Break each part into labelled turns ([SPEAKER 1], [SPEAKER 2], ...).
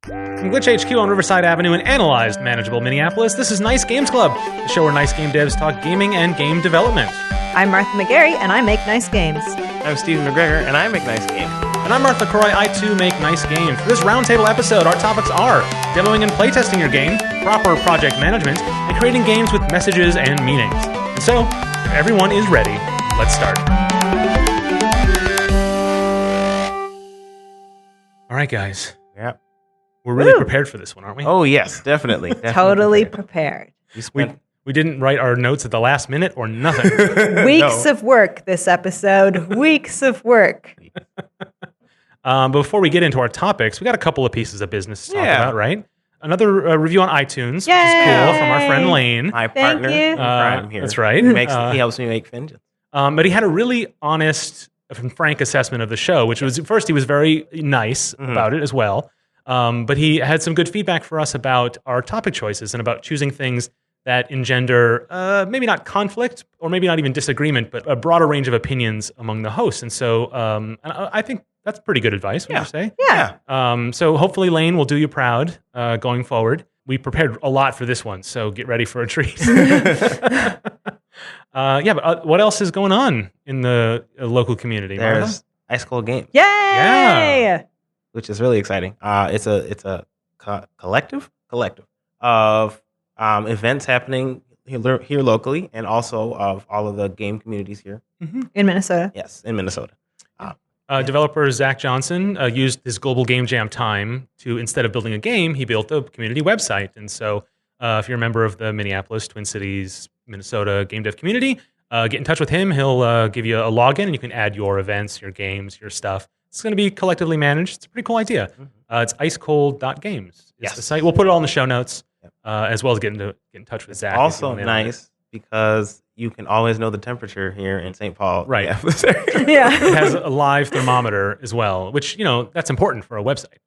[SPEAKER 1] From Glitch HQ on Riverside Avenue in analyzed, manageable Minneapolis, this is Nice Games Club, the show where nice game devs talk gaming and game development.
[SPEAKER 2] I'm Martha Megarry, and I make nice games.
[SPEAKER 3] I'm Stephen McGregor, and I make nice games.
[SPEAKER 1] And I'm Martha Croy, I too make nice games. For this roundtable episode, our topics are demoing and playtesting your game, proper project management, and creating games with messages and meanings. And so, if everyone is ready, let's start. All right, guys.
[SPEAKER 3] Yeah.
[SPEAKER 1] We're really prepared for this one, aren't we?
[SPEAKER 3] Oh, yes, definitely.
[SPEAKER 2] Totally prepared.
[SPEAKER 1] We didn't write our notes at the last minute or nothing.
[SPEAKER 2] Weeks of work this episode. Weeks of work.
[SPEAKER 1] Before we get into our topics, we got a couple of pieces of business to talk about, right? Another review on iTunes, which is cool, from our friend Lane.
[SPEAKER 3] My partner in crime here.
[SPEAKER 1] That's right.
[SPEAKER 3] He helps me make vengeance.
[SPEAKER 1] But he had a really honest and frank assessment of the show, which was, first, he was very nice about it as well. But he had some good feedback for us about our topic choices and about choosing things that engender maybe not conflict or maybe not even disagreement, but a broader range of opinions among the hosts. And so I think that's pretty good advice, would you say?
[SPEAKER 2] Yeah.
[SPEAKER 1] So hopefully Lane will do you proud going forward. We prepared a lot for this one, so get ready for a treat. But what else is going on in the local community?
[SPEAKER 3] There's Ice Cold Games.
[SPEAKER 2] Yay!
[SPEAKER 1] Yeah.
[SPEAKER 3] Which is really exciting. It's a collective of events happening here locally, and also of all of the game communities here.
[SPEAKER 2] In Minnesota.
[SPEAKER 3] Yes, in Minnesota.
[SPEAKER 1] Developer Zach Johnson used his Global Game Jam time to, instead of building a game, he built a community website. And so if you're a member of the Minneapolis, Twin Cities, Minnesota game dev community, get in touch with him. He'll give you a login, and you can add your events, your games, your stuff. It's going to be collectively managed. It's a pretty cool idea. It's icecold.games. It's the site. We'll put it all in the show notes, as well as get in touch with Zach.
[SPEAKER 3] Also nice because you can always know the temperature here in St. Paul.
[SPEAKER 1] Right.
[SPEAKER 2] Yeah.
[SPEAKER 1] It has a live thermometer as well, which, that's important for a website.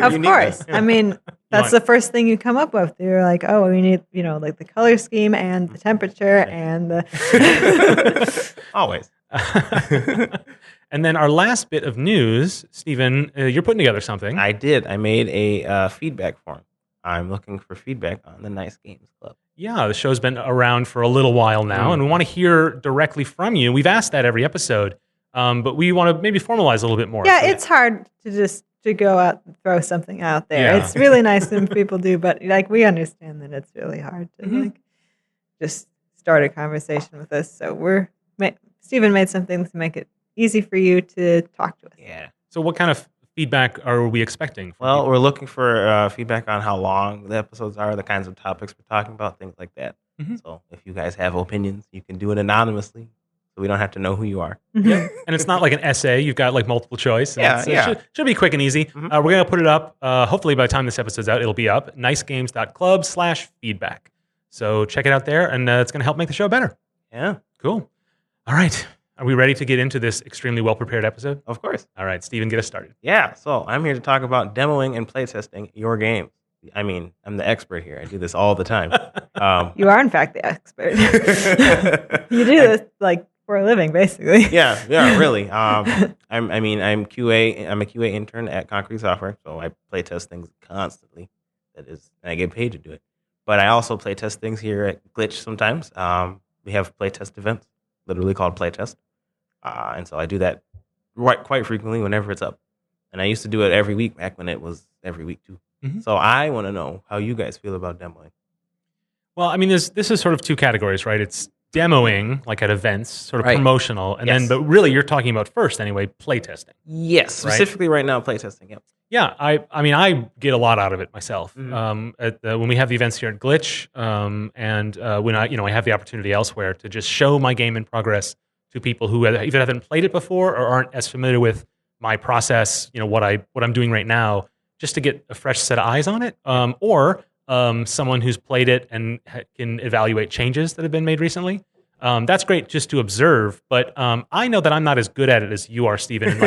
[SPEAKER 2] Of course. I mean, that's the first thing you come up with. You're like, oh, we need, like the color scheme and the temperature and the...
[SPEAKER 3] Always.
[SPEAKER 1] And then our last bit of news, Stephen, you're putting together something.
[SPEAKER 3] I did. I made a feedback form. I'm looking for feedback on the Nice Games Club.
[SPEAKER 1] Yeah, the show's been around for a little while now, and we want to hear directly from you. We've asked that every episode, but we want to maybe formalize a little bit more.
[SPEAKER 2] Yeah, it's hard to go out and throw something out there. Yeah. It's really nice when people do, but we understand that it's really hard to just start a conversation with us. So Stephen made something to make it easy for you to talk to us.
[SPEAKER 3] Yeah.
[SPEAKER 1] So what kind of feedback are we expecting?
[SPEAKER 3] Well, we're looking for feedback on how long the episodes are, the kinds of topics we're talking about, things like that. So if you guys have opinions, you can do it anonymously, so we don't have to know who you are.
[SPEAKER 1] Yeah. And it's not like an essay. You've got multiple choice. It should be quick and easy. We're going to put it up. Hopefully by the time this episode's out, it'll be up. nicegames.club/feedback. So check it out there, and it's going to help make the show better.
[SPEAKER 3] Yeah.
[SPEAKER 1] Cool. All right. Are we ready to get into this extremely well-prepared epised?
[SPEAKER 3] Of course.
[SPEAKER 1] All right, Stephen, get us started.
[SPEAKER 3] Yeah, so I'm here to talk about demoing and playtesting your game. I mean, I'm the expert here. I do this all the time.
[SPEAKER 2] You are, in fact, the expert. You do this, for a living, basically.
[SPEAKER 3] Yeah, really. I'm QA. I'm a QA intern at Concrete Software, so I playtest things constantly. And I get paid to do it. But I also playtest things here at Glitch sometimes. We have playtest events, literally called Playtest. And so I do that quite frequently whenever it's up. And I used to do it every week back when it was every week too. So I want to know how you guys feel about demoing.
[SPEAKER 1] Well, I mean, this is sort of two categories, right? It's demoing, at events, sort of promotional. And then, but really you're talking about first anyway, playtesting.
[SPEAKER 3] Yes, specifically right now, playtesting, yep.
[SPEAKER 1] Yeah, I get a lot out of it myself. When we have the events here at Glitch, and when I have the opportunity elsewhere to just show my game in progress to people who either haven't played it before or aren't as familiar with my process, what I'm doing right now, just to get a fresh set of eyes on it, or someone who's played it and can evaluate changes that have been made recently. That's great just to observe, but I know that I'm not as good at it as you are, Stephen.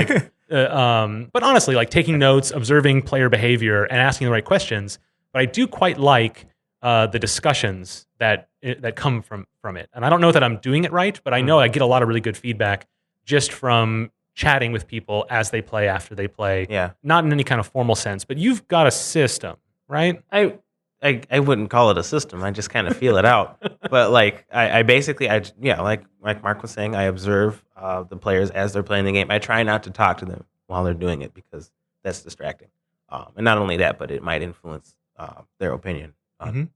[SPEAKER 1] But honestly, taking notes, observing player behavior, and asking the right questions. But I do quite like the discussions that come from it. And I don't know that I'm doing it right, but I know I get a lot of really good feedback just from chatting with people as they play, after they play.
[SPEAKER 3] Yeah.
[SPEAKER 1] Not in any kind of formal sense, but you've got a system, right?
[SPEAKER 3] I wouldn't call it a system. I just kind of feel it out. But like I basically like Mark was saying, I observe the players as they're playing the game. I try not to talk to them while they're doing it because that's distracting. And not only that, but it might influence their opinion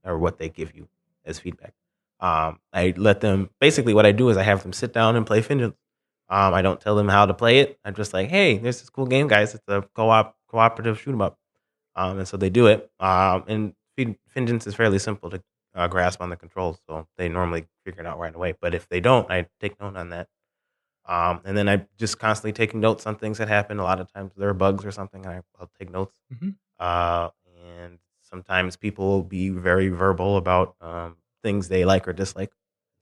[SPEAKER 3] or what they give you as feedback. I let them, basically what I do is I have them sit down and play Fingeance. I don't tell them how to play it. I'm just like, hey, there's this cool game, guys. It's a cooperative shoot 'em up. And so they do it. And Fingeance is fairly simple to grasp on the controls, so they normally figure it out right away. But if they don't, I take note on that. And then I just constantly taking notes on things that happen. A lot of times there are bugs or something, and I'll take notes. And sometimes people will be very verbal about things they like or dislike.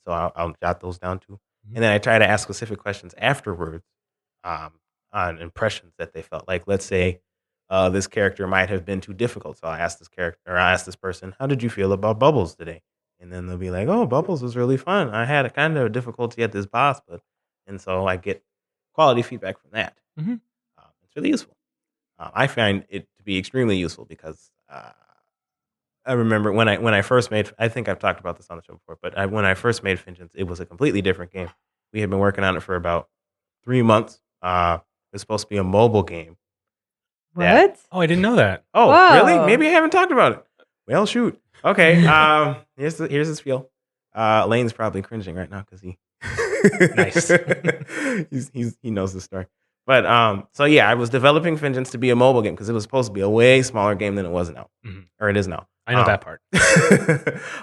[SPEAKER 3] So I'll jot those down too. And then I try to ask specific questions afterwards on impressions that they felt. Like, let's say this character might have been too difficult. So I ask this person, how did you feel about Bubbles today? And then they'll be like, oh, Bubbles was really fun. I had a kind of difficulty at this boss, and so I get quality feedback from that. It's really useful. I find it to be extremely useful because I remember when I first made, I think I've talked about this on the show before, but when I first made Fingeance, it was a completely different game. We had been working on it for about 3 months. It was supposed to be a mobile game.
[SPEAKER 2] What?
[SPEAKER 1] Oh, I didn't know that.
[SPEAKER 3] Oh,
[SPEAKER 2] Whoa.
[SPEAKER 3] really? Maybe I haven't talked about it. Well, shoot. Okay. Here's his feel. Lane's probably cringing right now because he
[SPEAKER 1] Nice.
[SPEAKER 3] he knows the story. But so yeah, I was developing Fingeance to be a mobile game because it was supposed to be a way smaller game than it was now, or it is now.
[SPEAKER 1] I know that part.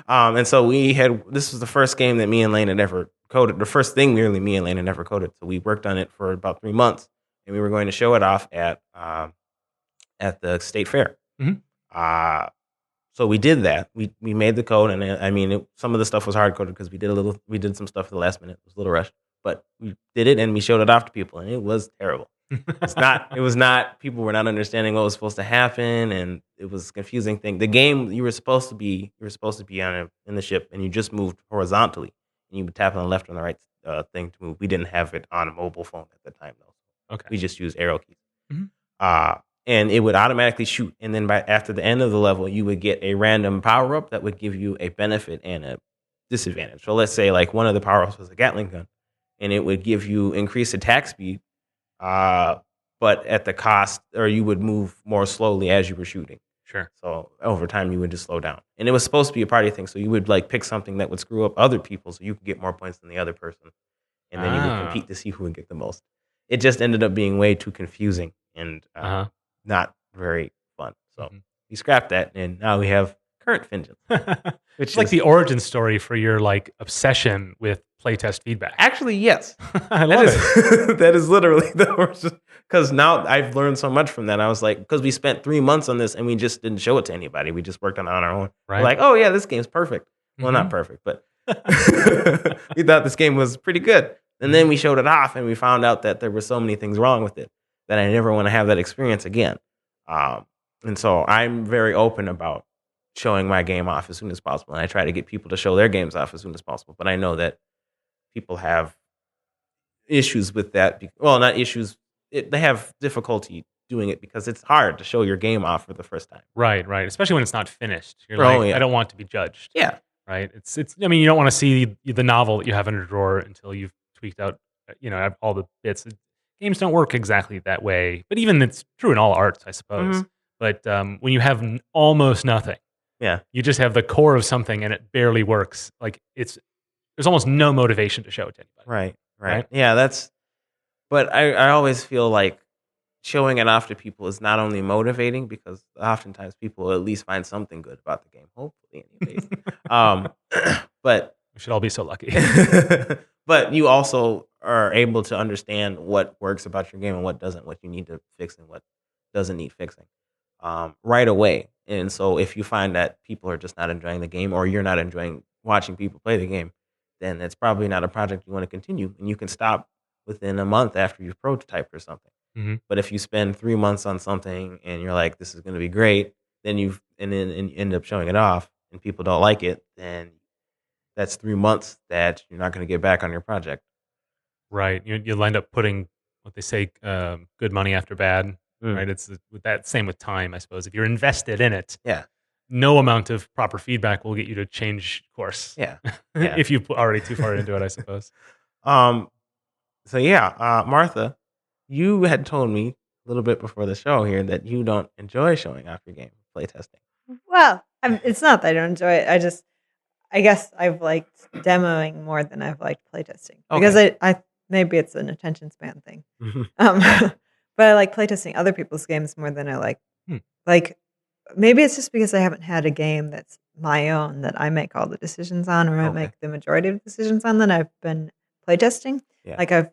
[SPEAKER 3] And so this was the first game that me and Lane had ever coded. The first thing really me and Lane had ever coded. So we worked on it for about 3 months, and we were going to show it off at the state fair. So we did that. We made the code, and I mean, some of the stuff was hard coded because we did some stuff at the last minute. It was a little rushed, but we did it and we showed it off to people, and it was terrible. It was not. People were not understanding what was supposed to happen, and it was a confusing thing. The game you were supposed to be in the ship, and you just moved horizontally, and you would tap on the left or the right thing to move. We didn't have it on a mobile phone at the time, though.
[SPEAKER 1] Okay.
[SPEAKER 3] We just used arrow keys. And it would automatically shoot. And then after the end of the level, you would get a random power up that would give you a benefit and a disadvantage. So let's say like one of the power ups was a Gatling gun, and it would give you increased attack speed, but at the cost, or you would move more slowly as you were shooting.
[SPEAKER 1] Sure.
[SPEAKER 3] So over time, you would just slow down. And it was supposed to be a party thing. So you would like pick something that would screw up other people so you could get more points than the other person. And then you would compete to see who would get the most. It just ended up being way too confusing and not very fun. So we scrapped that, and now we have current Fingeance. Which
[SPEAKER 1] It's like the origin story for your like obsession with playtest feedback.
[SPEAKER 3] Actually, yes.
[SPEAKER 1] I love it.
[SPEAKER 3] That is literally the origin. Because now I've learned so much from that. I was like, because we spent 3 months on this and we just didn't show it to anybody. We just worked on it on our own.
[SPEAKER 1] Right.
[SPEAKER 3] We're like, oh yeah, this game's perfect. Well, not perfect, but we thought this game was pretty good. And then we showed it off, and we found out that there were so many things wrong with it that I never want to have that experience again. And so I'm very open about showing my game off as soon as possible. And I try to get people to show their games off as soon as possible. But I know that people have issues with that. Well, not issues. They have difficulty doing it because it's hard to show your game off for the first time.
[SPEAKER 1] Right. Especially when it's not finished. You're I don't want to be judged.
[SPEAKER 3] Yeah.
[SPEAKER 1] Right. I mean, you don't want to see the novel that you have in your drawer until you've tweaked out, all the bits. Games don't work exactly that way, but even it's true in all arts, I suppose. But when you have almost nothing, you just have the core of something and it barely works. Like there's almost no motivation to show it to anybody.
[SPEAKER 3] Right. Yeah, but I always feel like showing it off to people is not only motivating because oftentimes people will at least find something good about the game, hopefully anyways. But
[SPEAKER 1] we should all be so lucky.
[SPEAKER 3] But you also are able to understand what works about your game and what doesn't, what you need to fix and what doesn't need fixing right away. And so if you find that people are just not enjoying the game or you're not enjoying watching people play the game, then it's probably not a project you want to continue. And you can stop within a month after you've prototyped or something. But if you spend 3 months on something and you're like, this is going to be great, then you end up showing it off and people don't like it, then that's 3 months that you're not going to get back on your project.
[SPEAKER 1] Right. You'll end up putting what they say, good money after bad, right? It's with that same with time, I suppose. If you're invested in it, no amount of proper feedback will get you to change course.
[SPEAKER 3] Yeah.
[SPEAKER 1] If you're already too far into it, I suppose.
[SPEAKER 3] So Martha, you had told me a little bit before the show here that you don't enjoy showing off your game playtesting.
[SPEAKER 2] Well, it's not that I don't enjoy it. I guess I've liked demoing more than I've liked playtesting because I maybe it's an attention span thing. But I like playtesting other people's games more than I like maybe it's just because I haven't had a game that's my own that I make all the decisions on, or I make the majority of the decisions on, that I've been playtesting. Yeah. Like I've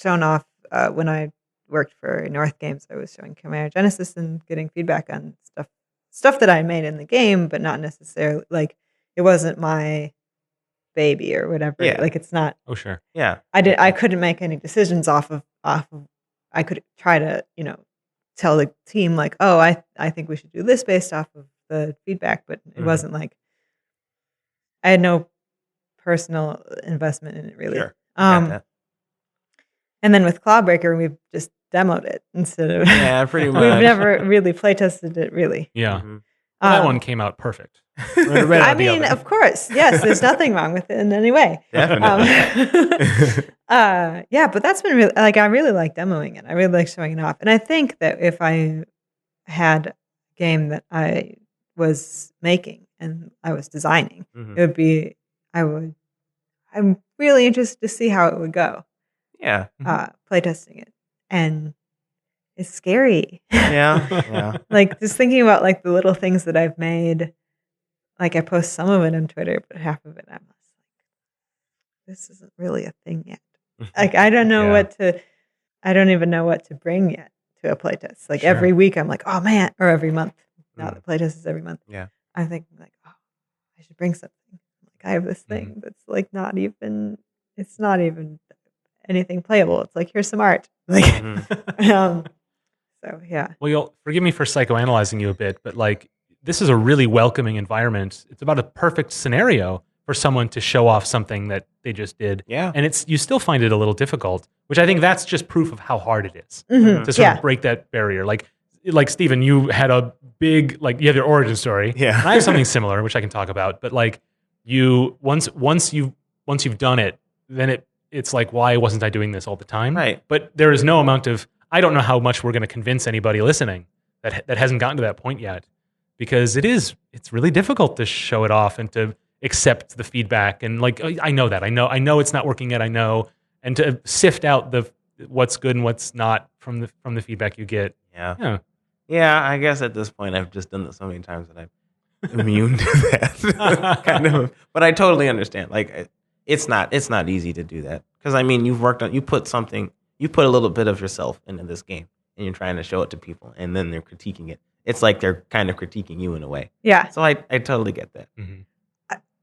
[SPEAKER 2] shown off when I worked for North Games, I was showing Chimera Genesis and getting feedback on stuff that I made in the game, but not necessarily like it wasn't my baby or whatever. Yeah. Like it's not.
[SPEAKER 1] Oh sure.
[SPEAKER 3] Yeah.
[SPEAKER 2] I couldn't make any decisions off of. I could try to tell the team like, oh, I think we should do this based off of the feedback, but it wasn't like I had no personal investment in it really.
[SPEAKER 3] Sure.
[SPEAKER 2] And then with Clawbreaker, we've just demoed it instead of
[SPEAKER 3] pretty much.
[SPEAKER 2] We've never really play tested it really.
[SPEAKER 1] Yeah. That one came out perfect.
[SPEAKER 2] I mean, of course, yes. There's nothing wrong with it in any way.
[SPEAKER 3] Definitely.
[SPEAKER 2] But that's been really like I really like demoing it. I really like showing it off, and I think that if I had a game that I was making and I was designing, it would be I'm really interested to see how it would go.
[SPEAKER 3] Yeah.
[SPEAKER 2] Playtesting it, and it's scary.
[SPEAKER 3] Yeah.
[SPEAKER 2] Like just thinking about like the little things that I've made. Like I post some of it on Twitter, but half of it I'm like, this isn't really a thing yet. Like I don't know I don't even know what to bring yet to a playtest. Like every week I'm like, oh man, or every month. Now the playtest is every month.
[SPEAKER 3] Yeah.
[SPEAKER 2] I think like, oh, I should bring something. Like I have this thing that's like it's not even anything playable. It's like here's some art. Like so yeah.
[SPEAKER 1] Well, you'll forgive me for psychoanalyzing you a bit, but like this is a really welcoming environment. It's about a perfect scenario for someone to show off something that they just did.
[SPEAKER 3] Yeah.
[SPEAKER 1] And you still find it a little difficult, which I think that's just proof of how hard it is to sort of break that barrier. Like Stephen, you had a big, you have your origin story.
[SPEAKER 3] Yeah.
[SPEAKER 1] And I have something similar, which I can talk about. But like once you've done it, then it's like, why wasn't I doing this all the time?
[SPEAKER 3] Right.
[SPEAKER 1] But there is no amount of, I don't know how much we're going to convince anybody listening that hasn't gotten to that point yet. Because it's really difficult to show it off and to accept the feedback. And like, I know that. I know it's not working yet. I know. And to sift out what's good and what's not from the feedback you get.
[SPEAKER 3] Yeah. Yeah, I guess at this point I've just done this so many times that I'm immune to that kind of. But I totally understand. Like, it's not easy to do that because I mean, you put a little bit of yourself into this game, and you're trying to show it to people, and then they're critiquing it. It's like they're kind of critiquing you in a way.
[SPEAKER 2] Yeah.
[SPEAKER 3] So I totally get that.
[SPEAKER 2] Mm-hmm.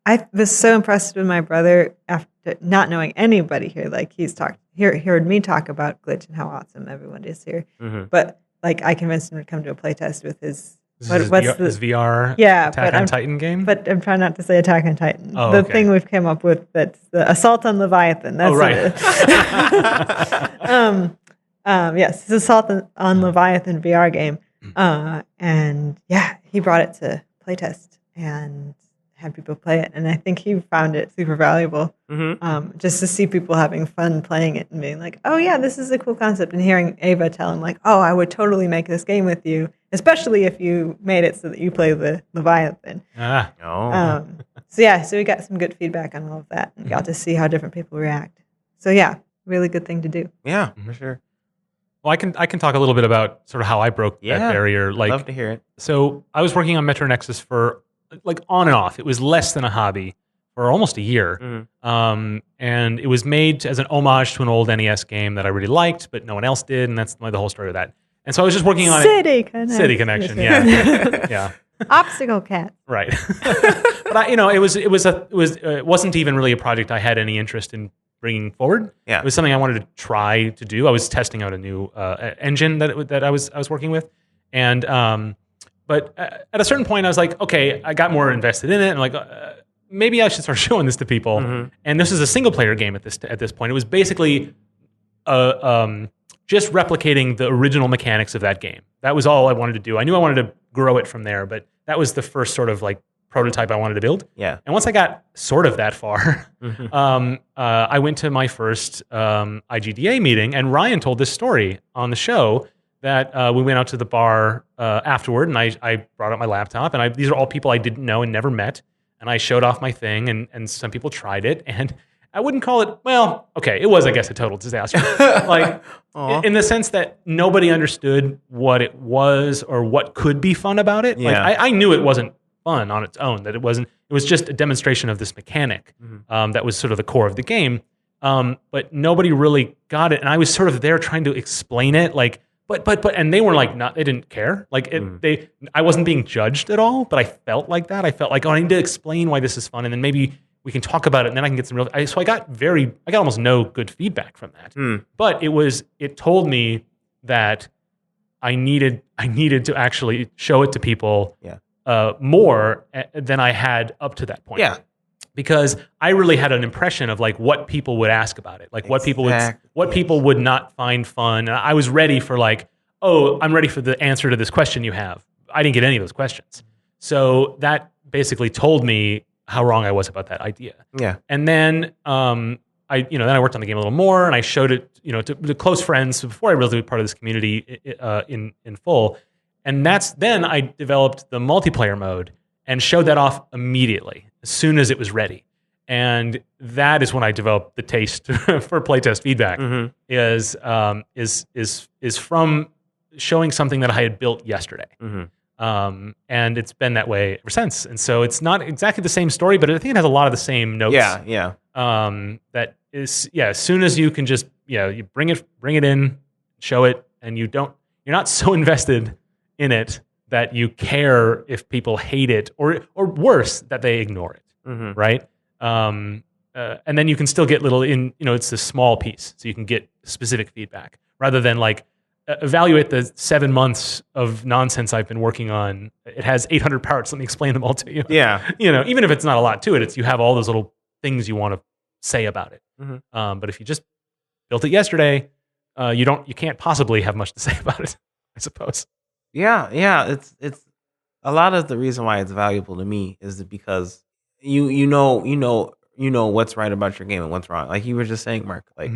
[SPEAKER 2] I was so impressed with my brother after not knowing anybody here. Like he's heard me talk about Glitch and how awesome everyone is here. Mm-hmm. But like I convinced him to come to a playtest with his
[SPEAKER 1] VR Attack on Titan game?
[SPEAKER 2] But I'm trying not to say Attack on Titan.
[SPEAKER 1] Oh,
[SPEAKER 2] the thing we've come up with that's the Assault on Leviathan. That's
[SPEAKER 1] right.
[SPEAKER 2] Yes, it's Assault on Leviathan VR game. And yeah, he brought it to playtest and had people play it, and I think he found it super valuable. Just to see people having fun playing it and being like, "Oh yeah, this is a cool concept," and hearing Ava tell him like, "Oh, I would totally make this game with you, especially if you made it so that you play the Leviathan." So we got some good feedback on all of that, and got to see how different people react. So yeah, really good thing to do.
[SPEAKER 3] Yeah, for sure.
[SPEAKER 1] Well, I can talk a little bit about sort of how I broke that barrier. Like,
[SPEAKER 3] I'd love to hear it.
[SPEAKER 1] So I was working on Metro Nexus for like on and off. It was less than a hobby for almost a year. And it was made as an homage to an old NES game that I really liked, but no one else did, and that's the whole story of that. And so I was just working on
[SPEAKER 2] City
[SPEAKER 1] Connection, yeah. Yeah.
[SPEAKER 2] Obstacle Cat.
[SPEAKER 1] Right. But it wasn't even really a project I had any interest in bringing forward.
[SPEAKER 3] Yeah.
[SPEAKER 1] It was something I wanted to try to do. I was testing out a new engine that I was working with, and but at a certain point I was like, okay, I got more invested in it, and like maybe I should start showing this to people. And this is a single player game at this point. It was basically just replicating the original mechanics of that game. That was all I wanted to do. I knew I wanted to grow it from there, but that was the first sort of like prototype I wanted to build.
[SPEAKER 3] Yeah.
[SPEAKER 1] And once I got sort of that far, I went to my first IGDA meeting, and Ryan told this story on the show that we went out to the bar afterward, and I brought out my laptop, and these are all people I didn't know and never met, and I showed off my thing, and some people tried it, and I wouldn't call it, well, okay, it was, I guess, a total disaster. Like, in the sense that nobody understood what it was or what could be fun about it.
[SPEAKER 3] Yeah.
[SPEAKER 1] Like, I knew it wasn't fun on its own, that it was just a demonstration of this mechanic that was sort of the core of the game. But nobody really got it. And I was sort of there trying to explain it, like, but, and they were like, they didn't care. Like, I wasn't being judged at all, but I felt like that. I felt like, I need to explain why this is fun, and then maybe we can talk about it, and then I can get some real. So I got almost no good feedback from that. But it told me that I needed to actually show it to people more than I had up to that point.
[SPEAKER 3] Yeah.
[SPEAKER 1] Because I really had an impression of like what people would ask about it, like what people would not find fun. And I was ready for like, I'm ready for the answer to this question you have. I didn't get any of those questions. So that basically told me how wrong I was about that idea.
[SPEAKER 3] Yeah.
[SPEAKER 1] And then then I worked on the game a little more, and I showed it, to close friends before I really was part of this community in full. And then I developed the multiplayer mode and showed that off immediately as soon as it was ready. And that is when I developed the taste for playtest feedback. Is from showing something that I had built yesterday. And it's been that way ever since. And so it's not exactly the same story, but I think it has a lot of the same notes.
[SPEAKER 3] Yeah.
[SPEAKER 1] That is, as soon as you can just, you bring it in, show it, and you're not so invested in it that you care if people hate it or worse, that they ignore it. Right. And then you can still get it's this small piece, so you can get specific feedback rather than like, evaluate the 7 months of nonsense I've been working on. It has 800 parts. Let me explain them all to you.
[SPEAKER 3] Yeah.
[SPEAKER 1] Even if it's not a lot to it, you have all those little things you want to say about it. But if you just built it yesterday, you can't possibly have much to say about it, I suppose.
[SPEAKER 3] Yeah. It's a lot of the reason why it's valuable to me is because you know what's right about your game and what's wrong. Like you were just saying, Mark, like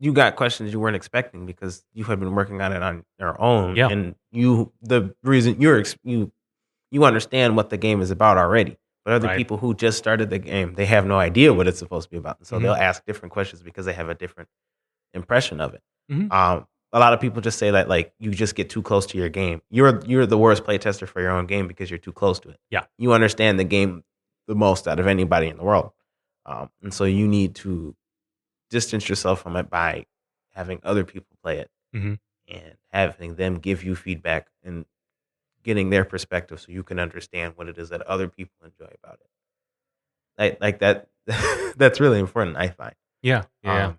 [SPEAKER 3] you got questions you weren't expecting because you had been working on it on your own.
[SPEAKER 1] Yeah.
[SPEAKER 3] And the reason you understand what the game is about already. But other people who just started the game, they have no idea what it's supposed to be about. And so they'll ask different questions because they have a different impression of it. A lot of people just say that like you just get too close to your game. You're the worst playtester for your own game because you're too close to it.
[SPEAKER 1] Yeah.
[SPEAKER 3] You understand the game the most out of anybody in the world. And so you need to distance yourself from it by having other people play it and having them give you feedback and getting their perspective so you can understand what it is that other people enjoy about it. Like that. That's really important, I find.
[SPEAKER 1] Yeah.
[SPEAKER 3] Yeah.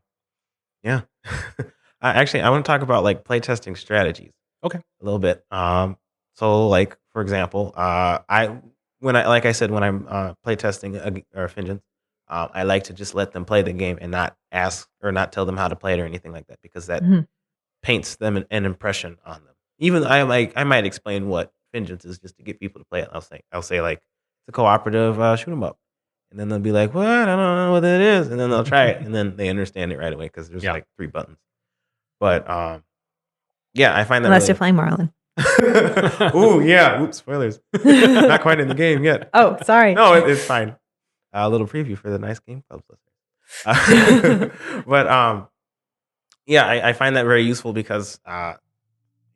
[SPEAKER 3] Actually, I want to talk about like playtesting strategies.
[SPEAKER 1] Okay.
[SPEAKER 3] A little bit. So like, for example, when I'm playtesting or Fingens, I like to just let them play the game and not ask or not tell them how to play it or anything like that, because that paints them an impression on them. Even I might explain what Vengeance is just to get people to play it. I'll say like it's a cooperative shoot 'em up, and then they'll be like, "What? I don't know what that is," and then they'll try it, and then they understand it right away because there's like 3 buttons. But I find that
[SPEAKER 2] unless you're playing Marlin.
[SPEAKER 3] Ooh, yeah. Oops, spoilers. Not quite in the game yet.
[SPEAKER 2] Oh, sorry.
[SPEAKER 3] No, it's fine. A little preview for the Nice Game Club listeners. But I find that very useful because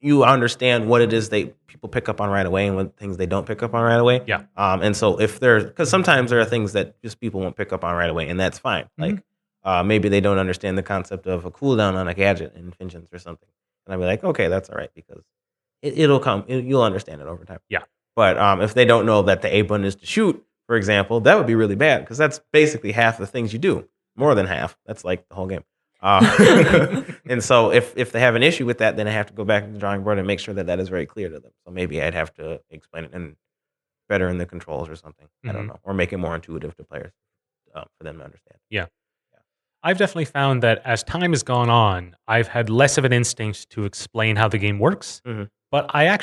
[SPEAKER 3] you understand what it is people pick up on right away and what things they don't pick up on right away.
[SPEAKER 1] Yeah.
[SPEAKER 3] And so because sometimes there are things that just people won't pick up on right away, and that's fine. Like maybe they don't understand the concept of a cooldown on a gadget in Vengeance or something, and I'll be like, okay, that's all right because it'll come. You'll understand it over time.
[SPEAKER 1] Yeah.
[SPEAKER 3] But if they don't know that the A button is to shoot, for example, that would be really bad because that's basically half the things you do. More than half. That's like the whole game. And so if they have an issue with that, then I have to go back to the drawing board and make sure that is very clear to them. So maybe I'd have to explain it better in the controls or something. I don't know. Or make it more intuitive to players for them to understand.
[SPEAKER 1] Yeah. I've definitely found that as time has gone on, I've had less of an instinct to explain how the game works.
[SPEAKER 3] Mm-hmm.
[SPEAKER 1] But I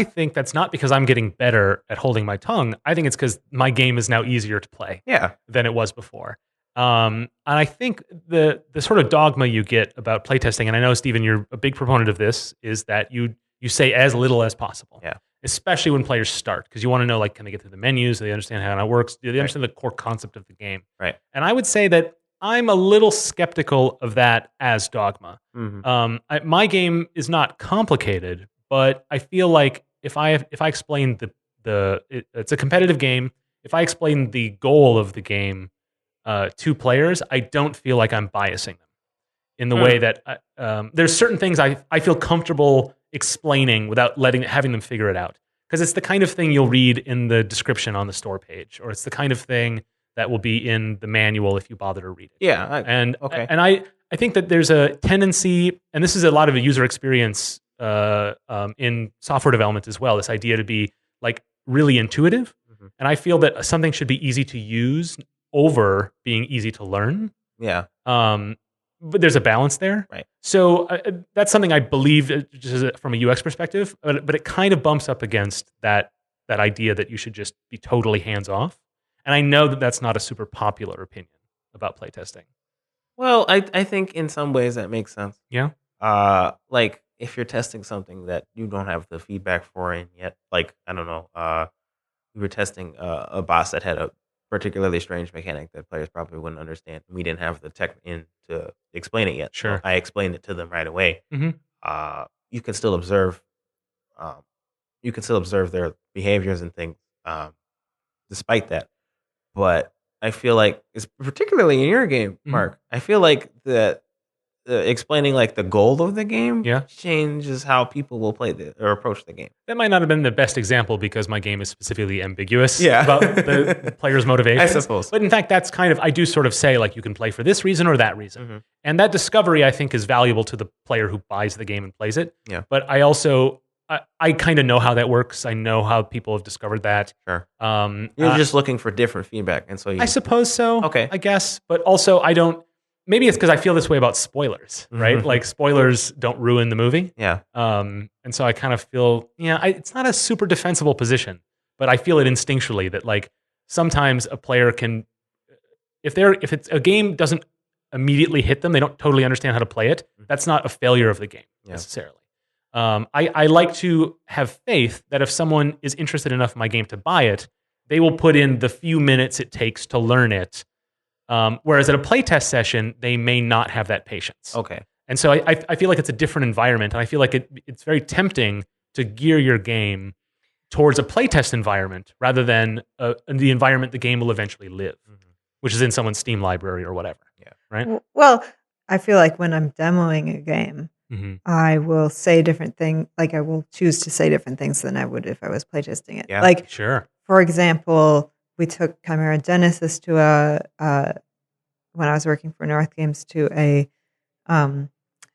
[SPEAKER 1] think that's not because I'm getting better at holding my tongue. I think it's because my game is now easier to play than it was before. And I think the sort of dogma you get about playtesting, and I know, Stephen, you're a big proponent of this, is that you say as little as possible.
[SPEAKER 3] Yeah.
[SPEAKER 1] Especially when players start, because you want to know, like, can they get through the menus? Do they understand how it works? Do they understand the core concept of the game?
[SPEAKER 3] Right.
[SPEAKER 1] And I would say that I'm a little skeptical of that as dogma.
[SPEAKER 3] Mm-hmm.
[SPEAKER 1] My game is not complicated, but I feel like if I explain it's a competitive game. If I explain the goal of the game to players, I don't feel like I'm biasing them in the way that there's certain things I feel comfortable explaining without having them figure it out, because it's the kind of thing you'll read in the description on the store page, or it's the kind of thing that will be in the manual if you bother to read it.
[SPEAKER 3] Yeah.
[SPEAKER 1] And I think that there's a tendency, and this is a lot of a user experience in software development as well, this idea to be like really intuitive. Mm-hmm. And I feel that something should be easy to use over being easy to learn.
[SPEAKER 3] Yeah.
[SPEAKER 1] But there's a balance there.
[SPEAKER 3] Right.
[SPEAKER 1] So that's something I believe just from a UX perspective, but it kind of bumps up against that idea that you should just be totally hands-off. And I know that that's not a super popular opinion about playtesting.
[SPEAKER 3] Well, I think in some ways that makes sense.
[SPEAKER 1] Yeah.
[SPEAKER 3] Like if you're testing something that you don't have the feedback for in yet, like, I don't know, we were testing a boss that had a particularly strange mechanic that players probably wouldn't understand. We didn't have the tech in to explain it yet.
[SPEAKER 1] Sure.
[SPEAKER 3] So I explained it to them right away.
[SPEAKER 1] Mm-hmm.
[SPEAKER 3] You can still observe their behaviors and things despite that. But I feel like, it's particularly in your game, Mark, I feel like that explaining like the goal of the game changes how people will play or approach the game.
[SPEAKER 1] That might not have been the best example because my game is specifically ambiguous about the player's motivations.
[SPEAKER 3] I suppose.
[SPEAKER 1] But in fact, that's kind of, I do sort of say, like, you can play for this reason or that reason. Mm-hmm. And that discovery, I think, is valuable to the player who buys the game and plays it.
[SPEAKER 3] Yeah.
[SPEAKER 1] But I also, I kind of know how that works. I know how people have discovered that.
[SPEAKER 3] Sure. You're just looking for different feedback. And so
[SPEAKER 1] I suppose so.
[SPEAKER 3] Okay.
[SPEAKER 1] I guess. But also, I don't, maybe it's because I feel this way about spoilers, right? Mm-hmm. Like, spoilers don't ruin the movie.
[SPEAKER 3] Yeah.
[SPEAKER 1] And so I kind of feel, it's not a super defensible position, but I feel it instinctually that, like, sometimes a player can, if it's a game doesn't immediately hit them, they don't totally understand how to play it, that's not a failure of the game necessarily. I like to have faith that if someone is interested enough in my game to buy it, they will put in the few minutes it takes to learn it. Whereas at a playtest session, they may not have that patience.
[SPEAKER 3] Okay.
[SPEAKER 1] And so I feel like it's a different environment. And I feel like it's very tempting to gear your game towards a playtest environment rather than the environment the game will eventually live, which is in someone's Steam library or whatever.
[SPEAKER 3] Yeah.
[SPEAKER 1] Right?
[SPEAKER 2] Well, I feel like when I'm demoing a game, I will say different things. Like, I will choose to say different things than I would if I was playtesting it.
[SPEAKER 3] Yeah,
[SPEAKER 2] like,
[SPEAKER 1] sure.
[SPEAKER 2] For example, we took Chimera Genesis to when I was working for North Games to I think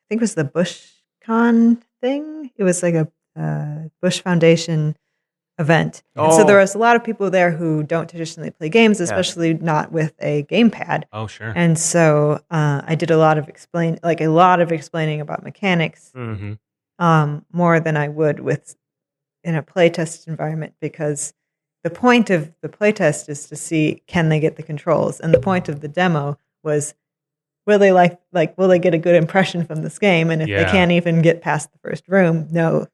[SPEAKER 2] it was the BushCon thing. It was like a Bush Foundation event. And so there was a lot of people there who don't traditionally play games, especially not with a gamepad.
[SPEAKER 1] Oh, sure.
[SPEAKER 2] And so I did a lot of explaining about mechanics, more than I would in a playtest environment, because the point of the playtest is to see, can they get the controls, and the point of the demo was, will they will they get a good impression from this game? And if they can't even get past the first room, the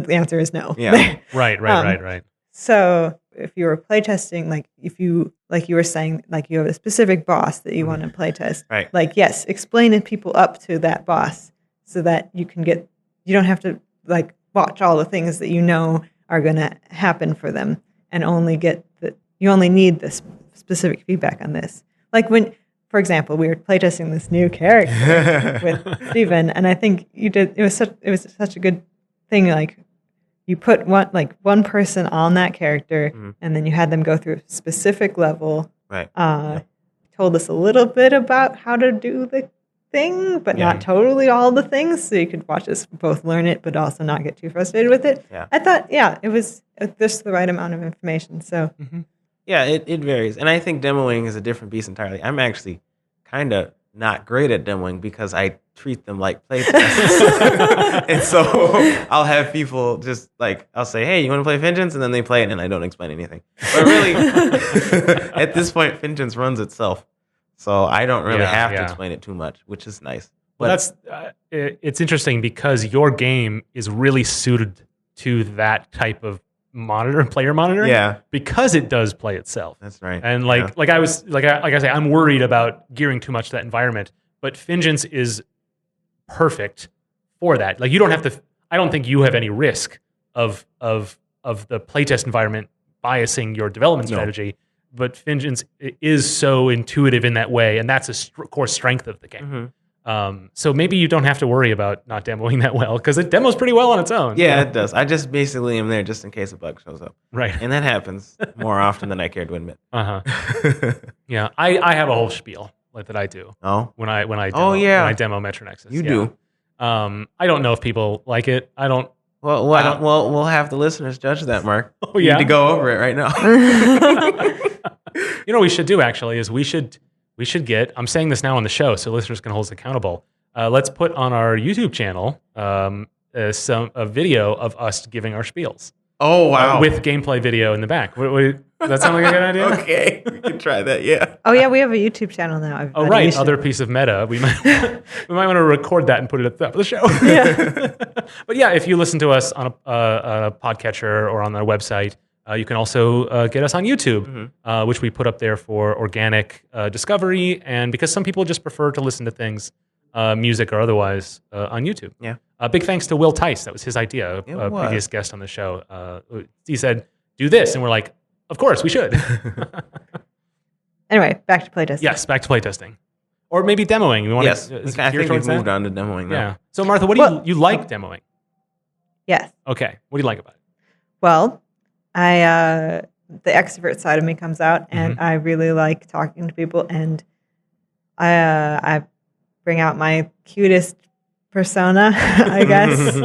[SPEAKER 2] answer is no.
[SPEAKER 1] Yeah. Right.
[SPEAKER 2] So if you were playtesting, if you were saying, like, you have a specific boss that you want to playtest,
[SPEAKER 3] right?
[SPEAKER 2] Like, yes, explaining people up to that boss so that you don't have to watch all the things that you know are going to happen for them, and you only need this specific feedback on this. Like, when, for example, we were playtesting this new character with Steven, and I think you did. It was such a good thing. Like, you put one person on that character, and then you had them go through a specific level.
[SPEAKER 3] Right.
[SPEAKER 2] Told us a little bit about how to do the thing, but not totally all the things, so you could watch us both learn it, but also not get too frustrated with it.
[SPEAKER 3] Yeah.
[SPEAKER 2] I thought, it was just the right amount of information. So.
[SPEAKER 3] Yeah, it varies. And I think demoing is a different beast entirely. I'm actually kind of not great at demoing because I treat them like playtests. And so I'll have people just like, I'll say, hey, you want to play Vengeance? And then they play it and I don't explain anything. But really, at this point, Vengeance runs itself. So I don't really have to explain it too much, which is nice.
[SPEAKER 1] Well, that's it's interesting because your game is really suited to that type of player monitoring.
[SPEAKER 3] Yeah,
[SPEAKER 1] because it does play itself.
[SPEAKER 3] That's right.
[SPEAKER 1] And like I say, I'm worried about gearing too much to that environment. But Vengeance is perfect for that. Like you don't have to. I don't think you have any risk of the playtest environment biasing your development strategy. But Vengeance is so intuitive in that way, and that's a core strength of the game. So maybe you don't have to worry about not demoing that well because it demos pretty well on its own.
[SPEAKER 3] Yeah, it does. I just basically am there just in case a bug shows up.
[SPEAKER 1] Right.
[SPEAKER 3] And that happens more often than I care to admit.
[SPEAKER 1] Yeah, I have a whole spiel that I do.
[SPEAKER 3] Oh?
[SPEAKER 1] When I demo,
[SPEAKER 3] Oh, yeah.
[SPEAKER 1] when I demo Metro Nexus.
[SPEAKER 3] You do.
[SPEAKER 1] I don't know if people like it. I don't.
[SPEAKER 3] Well, we'll have the listeners judge that, Mark.
[SPEAKER 1] Oh, yeah?
[SPEAKER 3] You need to go over it right now.
[SPEAKER 1] You know what we should do, actually, is we should get, I'm saying this now on the show so listeners can hold us accountable. Let's put on our YouTube channel a video of us giving our spiels.
[SPEAKER 3] Oh, wow.
[SPEAKER 1] With gameplay video in the back. Does that sound like a good idea?
[SPEAKER 3] Okay, we can try that, yeah.
[SPEAKER 2] Oh, yeah, we have a YouTube channel now.
[SPEAKER 1] Oh, right. Other piece of meta. We might want to record that and put it at the top of the show.
[SPEAKER 2] Yeah.
[SPEAKER 1] But yeah, if you listen to us on a podcatcher or on our website, you can also get us on YouTube, which we put up there for organic discovery, and because some people just prefer to listen to things, music or otherwise, on YouTube.
[SPEAKER 3] Yeah.
[SPEAKER 1] Big thanks to Will Tice. That was his idea, a previous guest on the show. He said, do this, and we're like, of course, we should.
[SPEAKER 2] Anyway, back to playtesting.
[SPEAKER 1] Yes, back to playtesting. Or maybe demoing.
[SPEAKER 3] Yes, I think we've moved on to demoing now.
[SPEAKER 1] Yeah. So, Martha, what do you like demoing?
[SPEAKER 2] Yes.
[SPEAKER 1] Okay. What do you like about it?
[SPEAKER 2] Well, the extrovert side of me comes out, and I really like talking to people, and I bring out my cutest persona, I guess,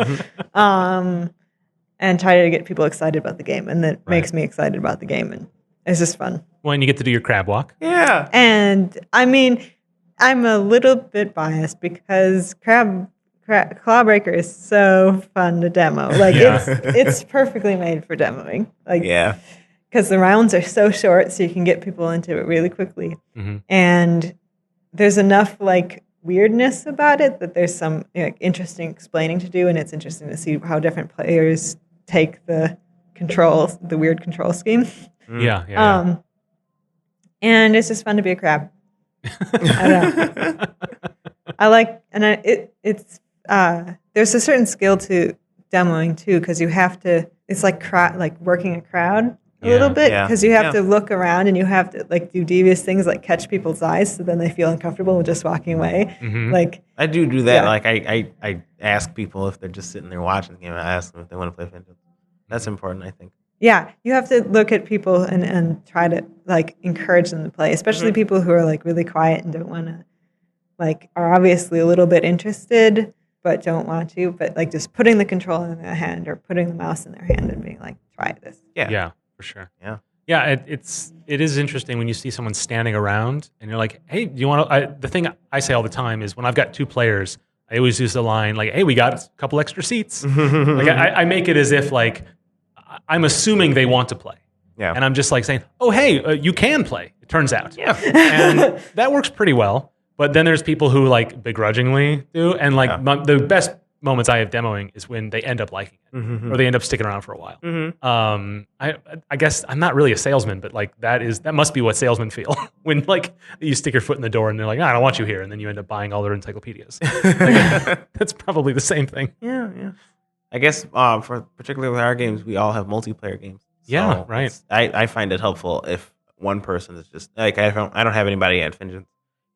[SPEAKER 2] and try to get people excited about the game, and that makes me excited about the game, and it's just fun.
[SPEAKER 1] When you get to do your crab walk.
[SPEAKER 3] Yeah.
[SPEAKER 2] And I mean, I'm a little bit biased because Clawbreaker is so fun to demo. Like it's perfectly made for demoing. Like because the rounds are so short, so you can get people into it really quickly. And there's enough like weirdness about it that there's some interesting explaining to do, and it's interesting to see how different players take the weird control scheme.
[SPEAKER 1] Yeah.
[SPEAKER 2] And it's just fun to be a crab. I don't know. I like, and it's there's a certain skill to demoing too, because you have to. It's like working a crowd a little bit, because you have to look around and you have to like do devious things like catch people's eyes, so then they feel uncomfortable with just walking away. Like
[SPEAKER 3] I do that. Like I ask people if they're just sitting there watching the game. I ask them if they want to play Vengeance. That's important, I think.
[SPEAKER 2] Yeah, you have to look at people and try to like encourage them to play, especially people who are like really quiet and don't want to, like, are obviously a little bit interested but don't want to. But like just putting the controller in their hand or putting the mouse in their hand and being like, try this.
[SPEAKER 1] Yeah, for sure.
[SPEAKER 3] Yeah.
[SPEAKER 1] It is interesting when you see someone standing around and you're like, hey, do you want to? The thing I say all the time is when I've got two players, I always use the line like, hey, we got a couple extra seats. Like I make it as if like I'm assuming they want to play.
[SPEAKER 3] Yeah.
[SPEAKER 1] And I'm just like saying, oh, hey, you can play, it turns out.
[SPEAKER 3] Yeah.
[SPEAKER 1] And that works pretty well. But then there's people who like begrudgingly do. And like the best moments I have demoing is when they end up liking it or they end up sticking around for a while. I guess I'm not really a salesman, but like that must be what salesmen feel when like you stick your foot in the door and they're like, I don't want you here. And then you end up buying all their encyclopedias. That's probably the same thing.
[SPEAKER 3] Yeah. I guess for particularly with our games, we all have multiplayer games.
[SPEAKER 1] Yeah, right.
[SPEAKER 3] I find it helpful if one person is just like I don't have anybody at Vengeance,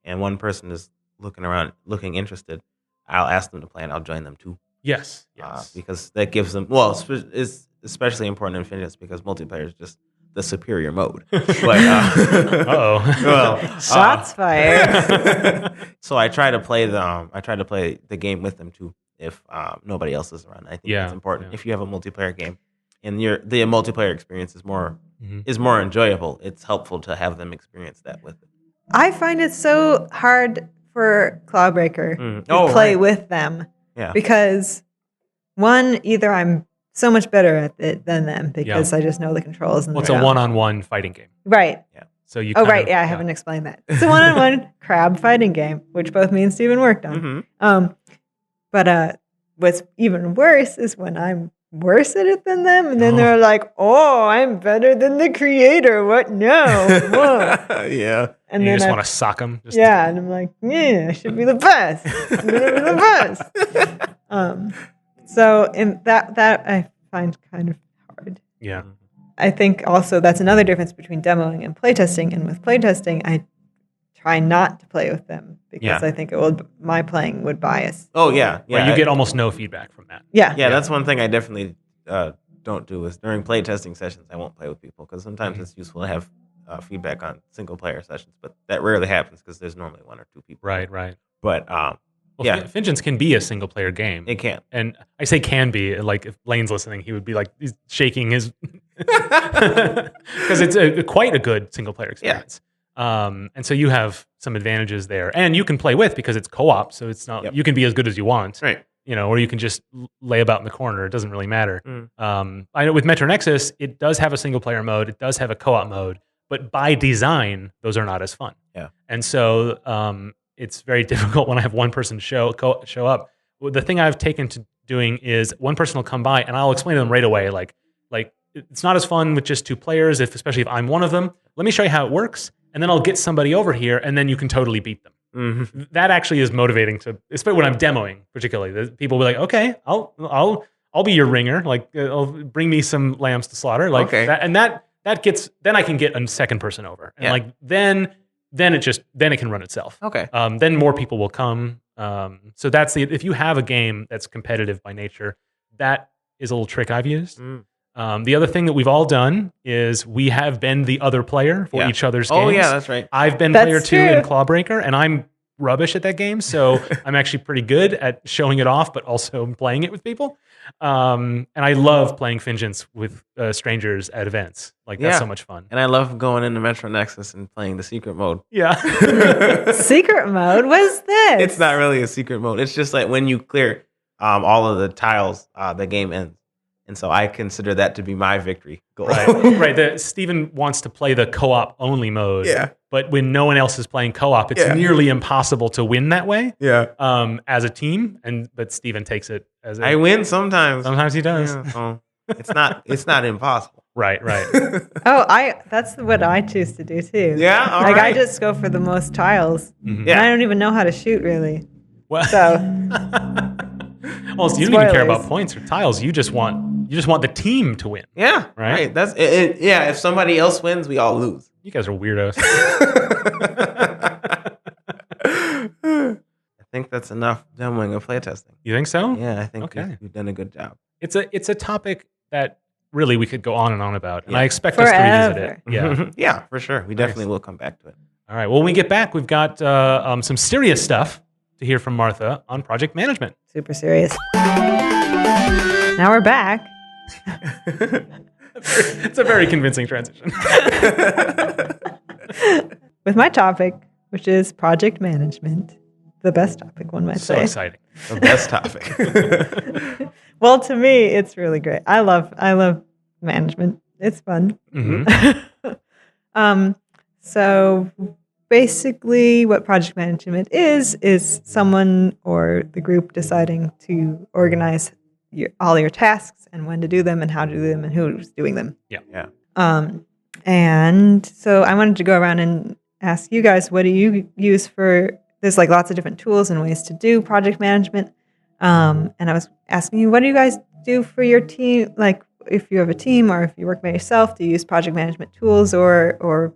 [SPEAKER 3] and one person is looking around, looking interested. I'll ask them to play, and I'll join them too.
[SPEAKER 1] Yes.
[SPEAKER 3] Because that gives them. Well, it's especially important in Vengeance because multiplayer is just the superior mode. But,
[SPEAKER 2] shots fired.
[SPEAKER 3] So I try to play the game with them too. If nobody else is around, I think that's important. If you have a multiplayer game and the multiplayer experience is more enjoyable, it's helpful to have them experience that with it.
[SPEAKER 2] I find it so hard for Clawbreaker to play with them.
[SPEAKER 3] Yeah.
[SPEAKER 2] Because one, either I'm so much better at it than them because I just know the controls. And
[SPEAKER 1] it's a one-on-one fighting game.
[SPEAKER 2] Right.
[SPEAKER 3] Yeah.
[SPEAKER 1] So you.
[SPEAKER 2] I haven't explained that. It's a one-on-one crab fighting game, which both me and Steven worked on. But what's even worse is when I'm worse at it than them, and then they're like, "Oh, I'm better than the creator." What? No.
[SPEAKER 3] Yeah.
[SPEAKER 1] And you
[SPEAKER 2] then
[SPEAKER 1] just want to sock them.
[SPEAKER 2] And I'm like, "Yeah, I should be the best. I'm gonna be the best." So in that I find kind of hard.
[SPEAKER 1] Yeah.
[SPEAKER 2] I think also that's another difference between demoing and playtesting. And with playtesting, I try not to play with them because I think my playing would bias.
[SPEAKER 3] Oh yeah.
[SPEAKER 1] Right, you get almost no feedback from that.
[SPEAKER 2] Yeah.
[SPEAKER 3] That's one thing I definitely don't do is during playtesting sessions I won't play with people because sometimes it's useful to have feedback on single player sessions, but that rarely happens because there's normally one or two people.
[SPEAKER 1] Right.
[SPEAKER 3] But
[SPEAKER 1] Vengeance can be a single player game.
[SPEAKER 3] It can.
[SPEAKER 1] And I say can be, like if Lane's listening, he would be like he's shaking his because it's quite a good single player experience. And so you have some advantages there, and you can play with because it's co-op, so it's not you can be as good as you want,
[SPEAKER 3] right?
[SPEAKER 1] Or you can just lay about in the corner. It doesn't really matter. I know with Metro Nexus, it does have a single player mode, it does have a co-op mode, but by design, those are not as fun.
[SPEAKER 3] Yeah,
[SPEAKER 1] and so it's very difficult when I have one person show up. Well, the thing I've taken to doing is one person will come by, and I'll explain to them right away, like it's not as fun with just two players, especially if I'm one of them. Let me show you how it works. And then I'll get somebody over here, and then you can totally beat them. Mm-hmm. That actually is motivating especially when I'm demoing, particularly. People will be like, "Okay, I'll be your ringer. Like, bring me some lambs to slaughter." Like, that gets. Then I can get a second person over, and then it can run itself.
[SPEAKER 3] Okay.
[SPEAKER 1] Then more people will come. So that's if you have a game that's competitive by nature, that is a little trick I've used. The other thing that we've all done is we have been the other player for each other's games.
[SPEAKER 3] Oh, yeah, that's right.
[SPEAKER 1] I've been player 2 in Clawbreaker, and I'm rubbish at that game, so I'm actually pretty good at showing it off, but also playing it with people. And I love playing Vengeance with strangers at events. That's so much fun.
[SPEAKER 3] And I love going into Metro Nexus and playing the secret mode.
[SPEAKER 1] Yeah.
[SPEAKER 2] Secret mode? What is this?
[SPEAKER 3] It's not really a secret mode. It's just like when you clear all of the tiles, the game ends. And so I consider that to be my victory goal.
[SPEAKER 1] Right. Steven wants to play the co-op only mode.
[SPEAKER 3] Yeah.
[SPEAKER 1] But when no one else is playing co-op, it's nearly impossible to win that way.
[SPEAKER 3] Yeah.
[SPEAKER 1] As a team, but Steven takes it as
[SPEAKER 3] I win sometimes.
[SPEAKER 1] Sometimes he does.
[SPEAKER 3] Yeah, so it's not impossible.
[SPEAKER 1] Right.
[SPEAKER 2] That's what I choose to do too.
[SPEAKER 3] Yeah. All right.
[SPEAKER 2] I just go for the most tiles.
[SPEAKER 1] Mm-hmm.
[SPEAKER 2] Yeah. And I don't even know how to shoot really.
[SPEAKER 1] Well,
[SPEAKER 2] so
[SPEAKER 1] well, you don't even care about points or tiles. You just want the team to win.
[SPEAKER 3] Yeah.
[SPEAKER 1] Right.
[SPEAKER 3] That's it. Yeah. If somebody else wins, we all lose.
[SPEAKER 1] You guys are weirdos.
[SPEAKER 3] I think that's enough demoing of playtesting.
[SPEAKER 1] You think so?
[SPEAKER 3] Yeah, I think we've done a good job.
[SPEAKER 1] It's a topic that really we could go on and on about, and I expect us to revisit it. Yeah,
[SPEAKER 3] yeah, for sure. We definitely will come back to it.
[SPEAKER 1] All right. Well, when we get back, we've got some serious stuff to hear from Martha on project management.
[SPEAKER 2] Super serious. Now we're back.
[SPEAKER 1] It's a very convincing transition.
[SPEAKER 2] With my topic, which is project management. The best topic, one might say.
[SPEAKER 1] So exciting.
[SPEAKER 3] The best topic.
[SPEAKER 2] Well, to me, it's really great. I love management. It's fun.
[SPEAKER 1] Mm-hmm.
[SPEAKER 2] So basically what project management is someone or the group deciding to organize all your tasks and when to do them and how to do them and who's doing them.
[SPEAKER 1] Yeah.
[SPEAKER 2] And so I wanted to go around and ask you guys, what do you use for, there's like lots of different tools and ways to do project management. And I was asking you, what do you guys do for your team? Like if you have a team or if you work by yourself, do you use project management tools or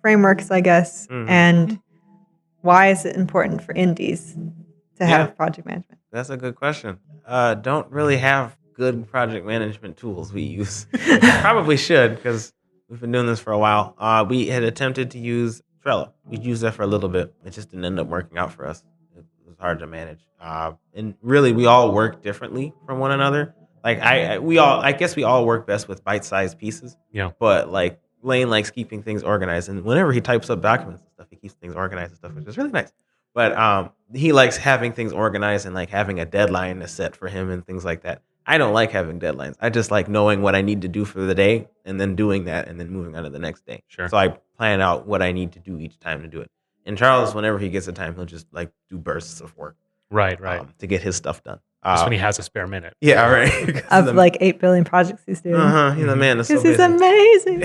[SPEAKER 2] frameworks, I guess? Mm-hmm. And why is it important for indies to have project management?
[SPEAKER 3] That's a good question. Don't really have good project management tools we use. Probably should, because we've been doing this for a while. We had attempted to use Trello. We used that for a little bit. It just didn't end up working out for us. It was hard to manage. And really, we all work differently from one another. Like I guess we all work best with bite-sized pieces.
[SPEAKER 1] Yeah.
[SPEAKER 3] But like Lane likes keeping things organized, and whenever he types up documents and stuff, he keeps things organized and stuff, which is really nice. But he likes having things organized and like having a deadline to set for him and things like that. I don't like having deadlines. I just like knowing what I need to do for the day and then doing that and then moving on to the next day.
[SPEAKER 1] Sure.
[SPEAKER 3] So I plan out what I need to do each time to do it. And Charles, whenever he gets the time, he'll just like do bursts of work.
[SPEAKER 1] Right.
[SPEAKER 3] To get his stuff done.
[SPEAKER 1] Just when he has a spare minute.
[SPEAKER 3] Yeah, right.
[SPEAKER 2] Of like 8 billion projects he's doing.
[SPEAKER 3] He's a man.
[SPEAKER 2] Because he's amazing.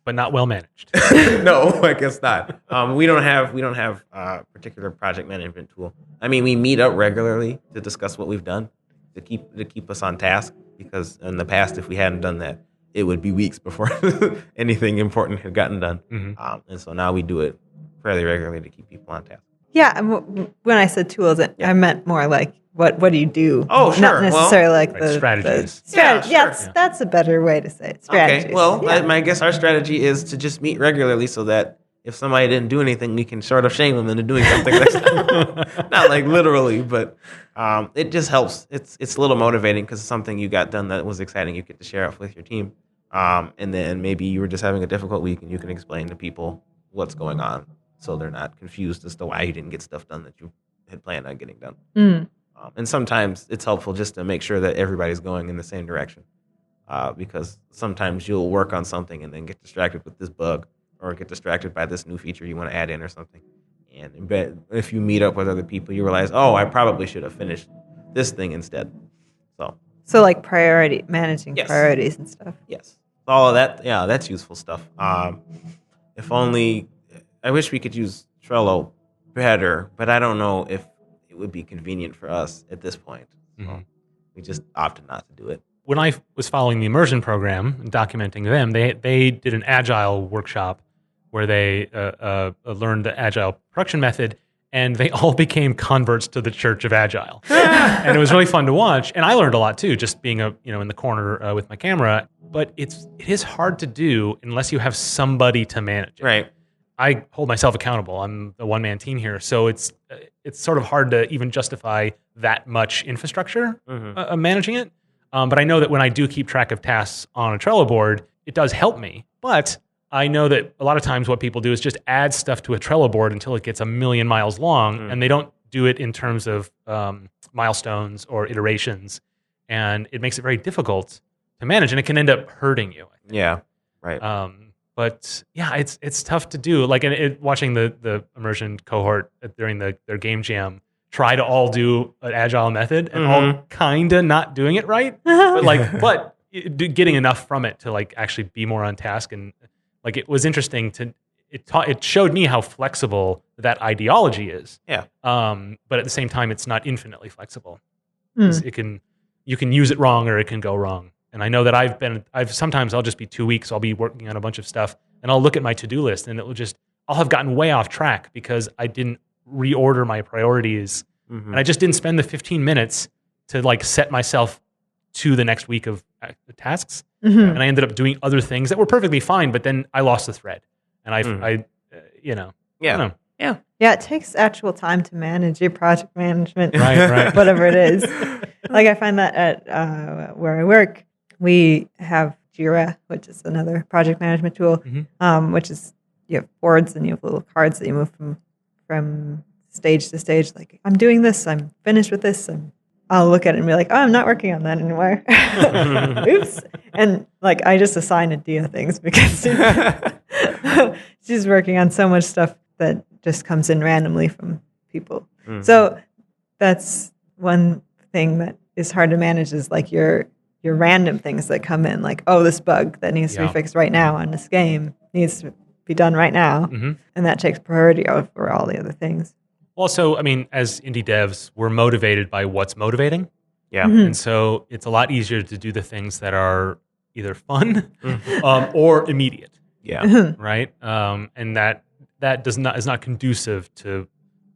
[SPEAKER 1] But not well managed.
[SPEAKER 3] No, I guess not. We don't have a particular project management tool. I mean, we meet up regularly to discuss what we've done to keep us on task. Because in the past, if we hadn't done that, it would be weeks before anything important had gotten done.
[SPEAKER 1] Mm-hmm.
[SPEAKER 3] And so now we do it fairly regularly to keep people on task.
[SPEAKER 2] Yeah, and when I said tools, I meant more like what do you do?
[SPEAKER 3] Oh, sure.
[SPEAKER 2] Not necessarily like the
[SPEAKER 1] strategies.
[SPEAKER 2] That's a better way to say it. Strategies.
[SPEAKER 3] Okay. Well, I guess our strategy is to just meet regularly so that if somebody didn't do anything, we can sort of shame them into doing something next time. Not like literally, but it just helps. It's a little motivating because it's something you got done that was exciting. You get to share it with your team. And then maybe you were just having a difficult week and you can explain to people what's going on so they're not confused as to why you didn't get stuff done that you had planned on getting done. And sometimes it's helpful just to make sure that everybody's going in the same direction because sometimes you'll work on something and then get distracted with this bug or get distracted by this new feature you want to add in or something. And if you meet up with other people, you realize, oh, I probably should have finished this thing instead.
[SPEAKER 2] So like managing priorities and stuff.
[SPEAKER 3] Yes. All of that, yeah, that's useful stuff. If only, I wish we could use Trello better, but I don't know if it would be convenient for us at this point. So we just opted not to do it.
[SPEAKER 1] When I was following the immersion program and documenting them, they did an agile workshop where they learned the agile production method, and they all became converts to the Church of Agile. And it was really fun to watch, and I learned a lot too, just being in the corner with my camera. But it is hard to do unless you have somebody to manage it.
[SPEAKER 3] Right.
[SPEAKER 1] I hold myself accountable. I'm the one-man team here, so it's sort of hard to even justify that much infrastructure managing it. But I know that when I do keep track of tasks on a Trello board, it does help me. But I know that a lot of times what people do is just add stuff to a Trello board until it gets a million miles long, and they don't do it in terms of milestones or iterations, and it makes it very difficult to manage, and it can end up hurting you.
[SPEAKER 3] Yeah, right.
[SPEAKER 1] But yeah, it's tough to do. Like watching the immersion cohort during their game jam try to all do an agile method and all kind of not doing it right, but getting enough from it to like actually be more on task. And like it was interesting it showed me how flexible that ideology is.
[SPEAKER 3] Yeah.
[SPEAKER 1] But at the same time, it's not infinitely flexible. You can use it wrong or it can go wrong. And I know that sometimes I'll just be 2 weeks, I'll be working on a bunch of stuff, and I'll look at my to-do list, and I'll have gotten way off track because I didn't reorder my priorities, and I just didn't spend the 15 minutes to like set myself to the next week of tasks, and I ended up doing other things that were perfectly fine, but then I lost the thread, and
[SPEAKER 2] Yeah, it takes actual time to manage your project management,
[SPEAKER 1] right.
[SPEAKER 2] whatever it is. Like I find that at where I work, we have Jira, which is another project management tool, which is you have boards and you have little cards that you move from stage to stage. Like, I'm doing this, I'm finished with this, and I'll look at it and be like, oh, I'm not working on that anymore. Oops. And like, I just assign Adia things because she's working on so much stuff that just comes in randomly from people. So that's one thing that is hard to manage is like your random things that come in, like, oh, this bug that needs to be fixed right now on this game needs to be done right now. And that takes priority over all the other things.
[SPEAKER 1] Also, I mean, as indie devs, we're motivated by what's motivating.
[SPEAKER 3] Yeah.
[SPEAKER 1] And so it's a lot easier to do the things that are either fun or immediate.
[SPEAKER 3] Yeah.
[SPEAKER 1] Right? And that is not conducive to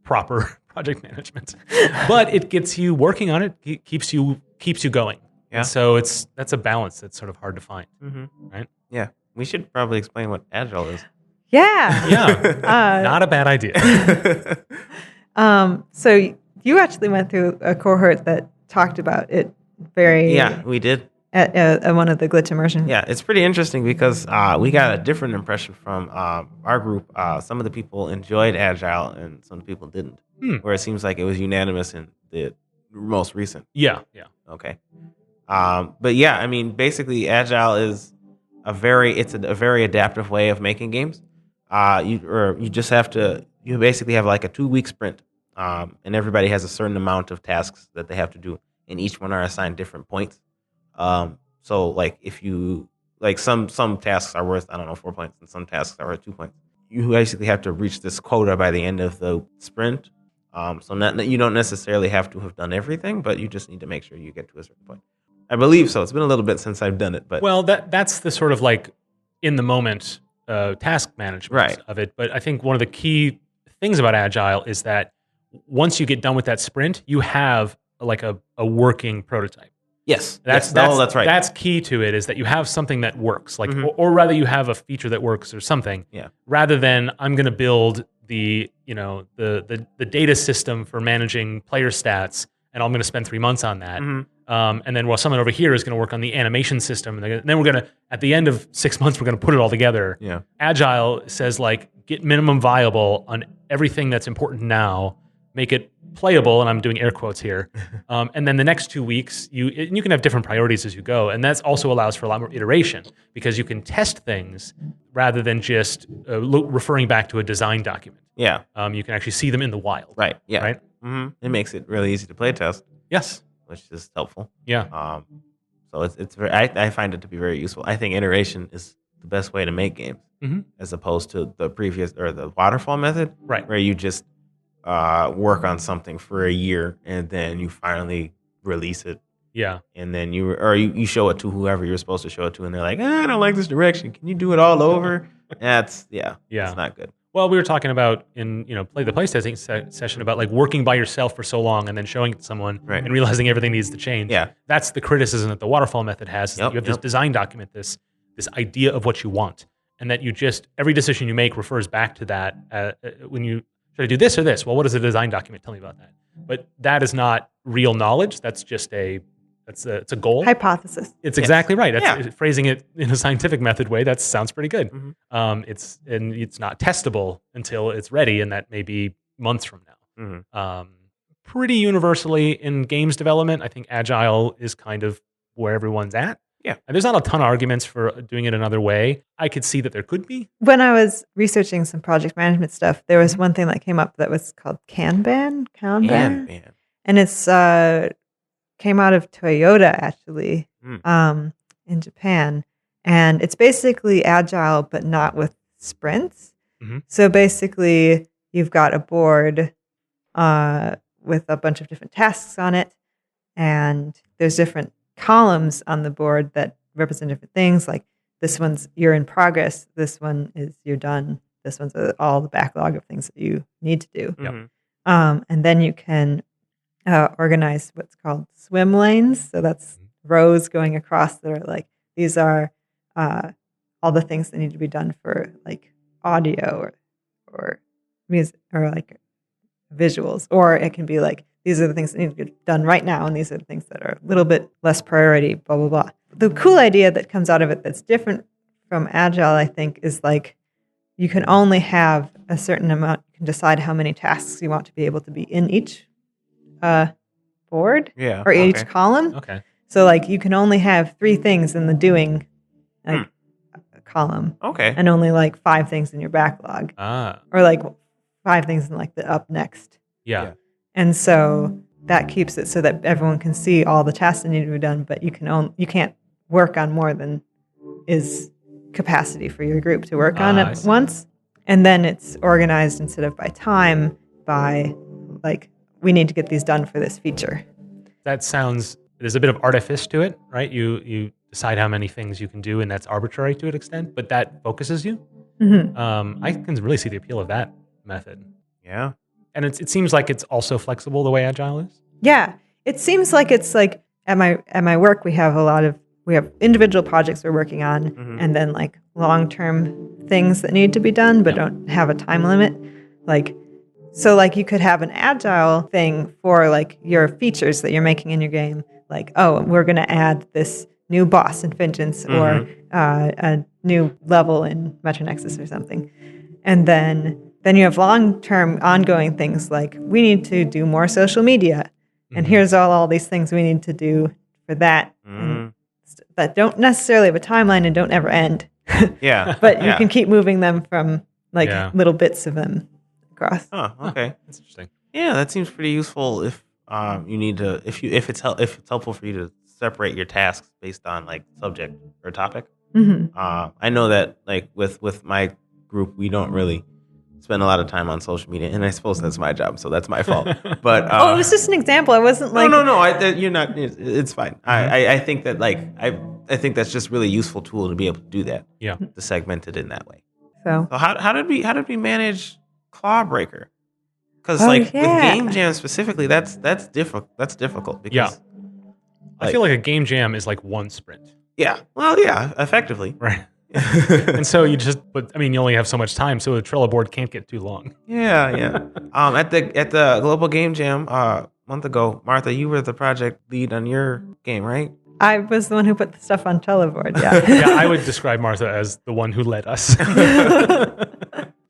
[SPEAKER 1] proper project management. But it gets you working on it, it keeps you going.
[SPEAKER 3] Yeah.
[SPEAKER 1] And so that's a balance that's sort of hard to find. Right?
[SPEAKER 3] Yeah. We should probably explain what Agile is.
[SPEAKER 2] Yeah.
[SPEAKER 1] Yeah. Not a bad idea.
[SPEAKER 2] So you actually went through a cohort that talked about it very...
[SPEAKER 3] Yeah, we did.
[SPEAKER 2] at one of the glitch immersion.
[SPEAKER 3] Yeah, it's pretty interesting because we got a different impression from our group. Some of the people enjoyed Agile and some people didn't. Where it seems like it was unanimous in the most recent.
[SPEAKER 1] Yeah.
[SPEAKER 3] Okay. But yeah, I mean, basically, Agile is a very adaptive way of making games. You basically have like a 2-week sprint, and everybody has a certain amount of tasks that they have to do, and each one are assigned different points. So like if you like some tasks are worth, I don't know, 4 points, and some tasks are worth 2 points. You basically have to reach this quota by the end of the sprint. So you don't necessarily have to have done everything, but you just need to make sure you get to a certain point. I believe so. It's been a little bit since I've done it, but
[SPEAKER 1] well, that's the sort of like in the moment task management of it. But I think one of the key things about Agile is that once you get done with that sprint, you have like a working prototype.
[SPEAKER 3] Yes,
[SPEAKER 1] that's right. That's key to it, is that you have something that works, like, or rather, you have a feature that works or something.
[SPEAKER 3] Yeah.
[SPEAKER 1] Rather than I'm going to build the data system for managing player stats, and I'm going to spend 3 months on that. And then while someone over here is going to work on the animation system, and then we're going to, at the end of 6 months, we're going to put it all together.
[SPEAKER 3] Yeah.
[SPEAKER 1] Agile says like get minimum viable on everything that's important now, make it playable, and I'm doing air quotes here. And then the next 2 weeks, you can have different priorities as you go, and that also allows for a lot more iteration because you can test things rather than just referring back to a design document.
[SPEAKER 3] Yeah.
[SPEAKER 1] You can actually see them in the wild.
[SPEAKER 3] Right. Yeah.
[SPEAKER 1] Right.
[SPEAKER 3] It makes it really easy to play test.
[SPEAKER 1] Yes.
[SPEAKER 3] Which is helpful.
[SPEAKER 1] Yeah.
[SPEAKER 3] So it's very. I find it to be very useful. I think iteration is the best way to make games, as opposed to the previous or the waterfall method,
[SPEAKER 1] right?
[SPEAKER 3] Where you just work on something for a year and then you finally release it.
[SPEAKER 1] Yeah.
[SPEAKER 3] And then you show it to whoever you're supposed to show it to, and they're like, I don't like this direction. Can you do it all over? It's not good.
[SPEAKER 1] Well, we were talking about in the playtesting session about like working by yourself for so long and then showing it to someone and realizing everything needs to change.
[SPEAKER 3] Yeah.
[SPEAKER 1] That's the criticism that the waterfall method has. Is that you have this design document, this idea of what you want, and that you just every decision you make refers back to that. When you should I do this or this? Well, what does the design document tell me about that? But that is not real knowledge. That's just it's a goal.
[SPEAKER 2] Hypothesis.
[SPEAKER 1] It's exactly right. That's phrasing it in a scientific method way. That sounds pretty good. It's not testable until it's ready, and that may be months from now. Pretty universally in games development, I think Agile is kind of where everyone's at. Yeah. And there's not a ton of arguments for doing it another way. I could see that there could be.
[SPEAKER 2] When I was researching some project management stuff, there was one thing that came up that was called Kanban. And it's came out of Toyota, actually, in Japan. And it's basically Agile, but not with sprints. So basically, you've got a board with a bunch of different tasks on it. And there's different columns on the board that represent different things. Like this one's you're in progress. This one is you're done. This one's all the backlog of things that you need to do. And then you can organize what's called swim lanes. So that's rows going across that are like, these are all the things that need to be done for like audio or music or like visuals. Or it can be like, these are the things that need to get done right now, and these are the things that are a little bit less priority, blah, blah, blah. The cool idea that comes out of it that's different from Agile, I think, is like you can only have a certain amount. You can decide how many tasks you want to be able to be in each board or each column.
[SPEAKER 1] Okay.
[SPEAKER 2] So like you can only have 3 things in the doing column.
[SPEAKER 3] Okay.
[SPEAKER 2] And only like 5 things in your backlog. Or like 5 things in like the up next.
[SPEAKER 1] Yeah.
[SPEAKER 2] And so that keeps it so that everyone can see all the tasks that need to be done, but you can't work on more than is capacity for your group to work on at once. And then it's organized instead of by time, by like, we need to get these done for this feature.
[SPEAKER 1] That sounds, there's a bit of artifice to it, right? You decide how many things you can do, and that's arbitrary to an extent, but that focuses you. I can really see the appeal of that method.
[SPEAKER 3] Yeah.
[SPEAKER 1] And it seems like it's also flexible the way Agile is.
[SPEAKER 2] Yeah. It seems like it's like at my work we have individual projects we're working on and then like long-term things that need to be done but don't have a time limit. Like so like you could have an Agile thing for like your features that you're making in your game. Like, oh, we're going to add this new boss in Vengeance or a new level in Metro Nexus or something. And then you have long-term ongoing things like we need to do more social media. And here's all these things we need to do for that. And that don't necessarily have a timeline and don't ever end.
[SPEAKER 3] Yeah.
[SPEAKER 2] But you can keep moving them from little bits of them across.
[SPEAKER 3] Oh, okay.
[SPEAKER 1] That's interesting.
[SPEAKER 3] Yeah, that seems pretty useful if you need to if it's helpful for you to separate your tasks based on like subject or topic. I know that like with my group, we don't really spend a lot of time on social media, and I suppose that's my job, so that's my fault. But
[SPEAKER 2] it was just an example. I wasn't like
[SPEAKER 3] no. You're not. It's fine. I think that like I think that's just really useful tool to be able to do that.
[SPEAKER 1] Yeah,
[SPEAKER 3] to segment it in that way.
[SPEAKER 2] So
[SPEAKER 3] how did we manage Clawbreaker? Because with Game Jam specifically, that's difficult. That's difficult because
[SPEAKER 1] I feel like a game jam is like one sprint.
[SPEAKER 3] Yeah. Well, yeah, effectively.
[SPEAKER 1] Right. And so you only have so much time, so the Trello board can't get too long.
[SPEAKER 3] Yeah. At the Global Game Jam a month ago, Martha, you were the project lead on your game, right?
[SPEAKER 2] I was the one who put the stuff on Trello board. Yeah.
[SPEAKER 1] Yeah, I would describe Martha as the one who led us.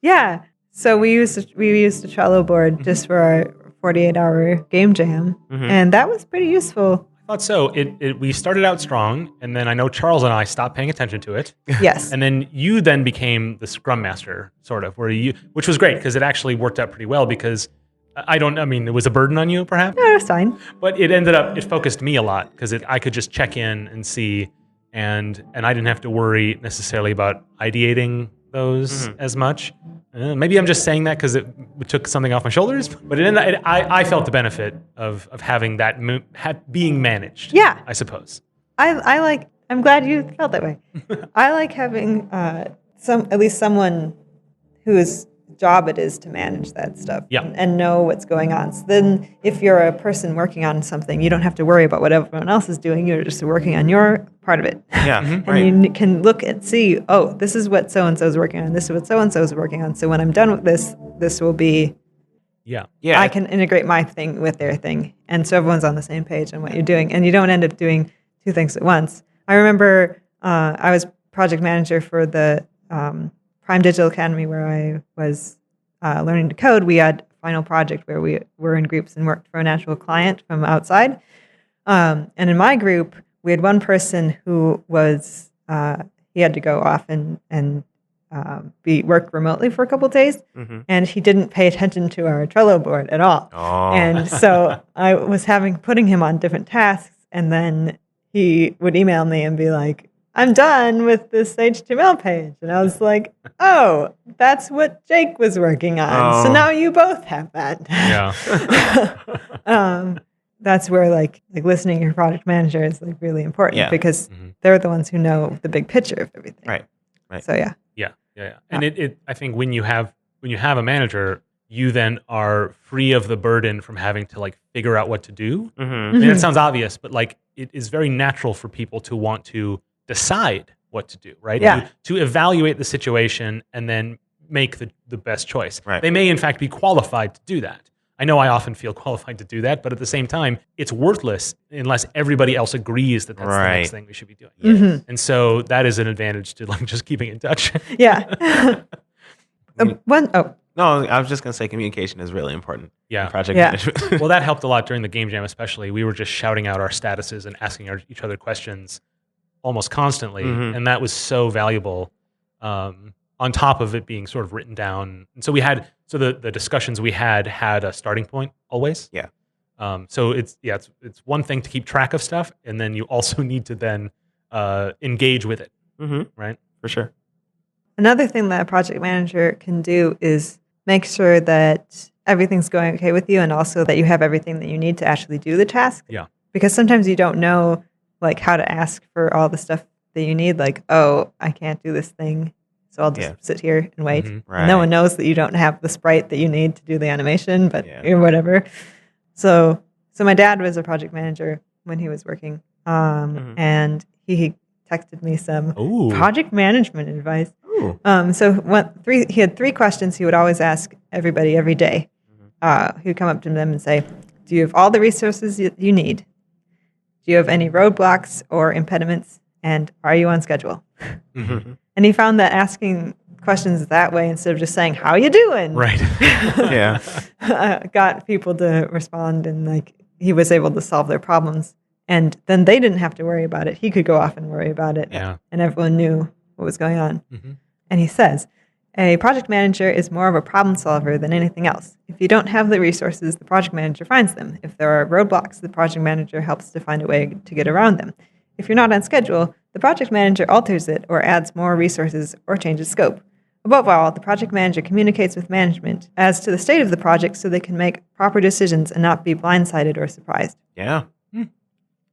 [SPEAKER 2] Yeah. So we used a Trello board just for our 48-hour game jam, and that was pretty useful.
[SPEAKER 1] I thought so. We started out strong, and then I know Charles and I stopped paying attention to it.
[SPEAKER 2] Yes.
[SPEAKER 1] And then you then became the Scrum Master, sort of, which was great because it actually worked out pretty well because it was a burden on you, perhaps?
[SPEAKER 2] No, it was fine.
[SPEAKER 1] But it focused me a lot because I could just check in and see, and I didn't have to worry necessarily about ideating those as much. Maybe I'm just saying that because it took something off my shoulders, but I felt the benefit of having that being managed.
[SPEAKER 2] Yeah,
[SPEAKER 1] I suppose.
[SPEAKER 2] I'm glad you felt that way. I like having at least someone whose job it is to manage that stuff and know what's going on. So then if you're a person working on something, you don't have to worry about what everyone else is doing. You're just working on your part of it.
[SPEAKER 3] Yeah,
[SPEAKER 2] and you can look and see, this is what so-and-so is working on. This is what so-and-so is working on. So when I'm done with this will be, I can integrate my thing with their thing. And so everyone's on the same page on what you're doing. And you don't end up doing two things at once. I remember I was project manager for the Prime Digital Academy where I was learning to code. We had a final project where we were in groups and worked for an actual client from outside. And in my group, we had one person who was, he had to go off and work remotely for a couple of days. And he didn't pay attention to our Trello board at all.
[SPEAKER 3] Oh.
[SPEAKER 2] And so I was putting him on different tasks. And then he would email me and be like, I'm done with this HTML page. And I was like, that's what Jake was working on. So now you both have that.
[SPEAKER 1] Yeah.
[SPEAKER 2] That's where like listening to your product manager is like really important because they're the ones who know the big picture of everything.
[SPEAKER 3] Right.
[SPEAKER 2] So
[SPEAKER 1] Yeah. And I think when you have a manager, you then are free of the burden from having to like figure out what to do. I mean, it sounds obvious, but like it is very natural for people to want to decide what to do, right?
[SPEAKER 2] Yeah.
[SPEAKER 1] To evaluate the situation and then make the best choice.
[SPEAKER 3] Right.
[SPEAKER 1] They may in fact be qualified to do that. I know I often feel qualified to do that, but at the same time, it's worthless unless everybody else agrees that that's the next thing we should be doing. And so that is an advantage to like just keeping in touch.
[SPEAKER 2] Yeah.
[SPEAKER 3] No, I was just going to say communication is really important in project management.
[SPEAKER 1] Well, that helped a lot during the game jam, especially. We were just shouting out our statuses and asking each other questions almost constantly, and that was so valuable. On top of it being sort of written down, and so the discussions we had a starting point always.
[SPEAKER 3] Yeah.
[SPEAKER 1] So it's one thing to keep track of stuff, and then you also need to then engage with it. Right.
[SPEAKER 3] For sure.
[SPEAKER 2] Another thing that a project manager can do is make sure that everything's going okay with you, and also that you have everything that you need to actually do the task.
[SPEAKER 1] Yeah.
[SPEAKER 2] Because sometimes you don't know like how to ask for all the stuff that you need. Like, I can't do this thing, so I'll just sit here and wait.
[SPEAKER 3] Right.
[SPEAKER 2] And no one knows that you don't have the sprite that you need to do the animation, but or whatever. So my dad was a project manager when he was working, and he texted me some project management advice. So he had 3 questions he would always ask everybody every day. He would come up to them and say, do you have all the resources you need? Do you have any roadblocks or impediments? And are you on schedule?
[SPEAKER 1] Mm-hmm.
[SPEAKER 2] And he found that asking questions that way instead of just saying, how you doing?
[SPEAKER 1] Right.
[SPEAKER 3] Yeah.
[SPEAKER 2] Got people to respond, and like he was able to solve their problems. And then they didn't have to worry about it. He could go off and worry about it.
[SPEAKER 1] Yeah.
[SPEAKER 2] And everyone knew what was going on.
[SPEAKER 1] Mm-hmm.
[SPEAKER 2] And he says, a project manager is more of a problem solver than anything else. If you don't have the resources, the project manager finds them. If there are roadblocks, the project manager helps to find a way to get around them. If you're not on schedule, the project manager alters it or adds more resources or changes scope. Above all, the project manager communicates with management as to the state of the project so they can make proper decisions and not be blindsided or surprised.
[SPEAKER 3] Yeah.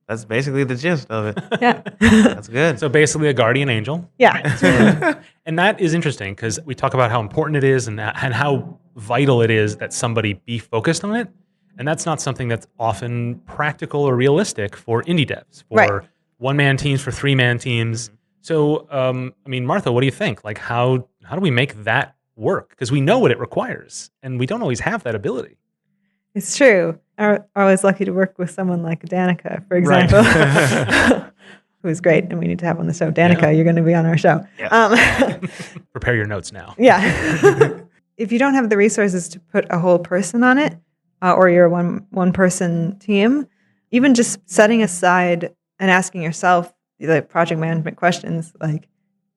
[SPEAKER 3] That's basically the gist of it.
[SPEAKER 2] Yeah.
[SPEAKER 3] That's good.
[SPEAKER 1] So basically a guardian angel.
[SPEAKER 2] Yeah.
[SPEAKER 1] And that is interesting because we talk about how important it is and how vital it is that somebody be focused on it. And that's not something that's often practical or realistic for indie devs, for one-man teams, for three-man teams. So, I mean, Martha, what do you think? Like, how do we make that work? Because we know what it requires, and we don't always have that ability.
[SPEAKER 2] It's true. I was lucky to work with someone like Danica, for example, who's great, and we need to have on the show. Danica, you're going to be on our show.
[SPEAKER 3] Yeah.
[SPEAKER 1] Prepare your notes now.
[SPEAKER 2] Yeah. If you don't have the resources to put a whole person on it, or you're a one-person team, even just setting aside and asking yourself the project management questions, like,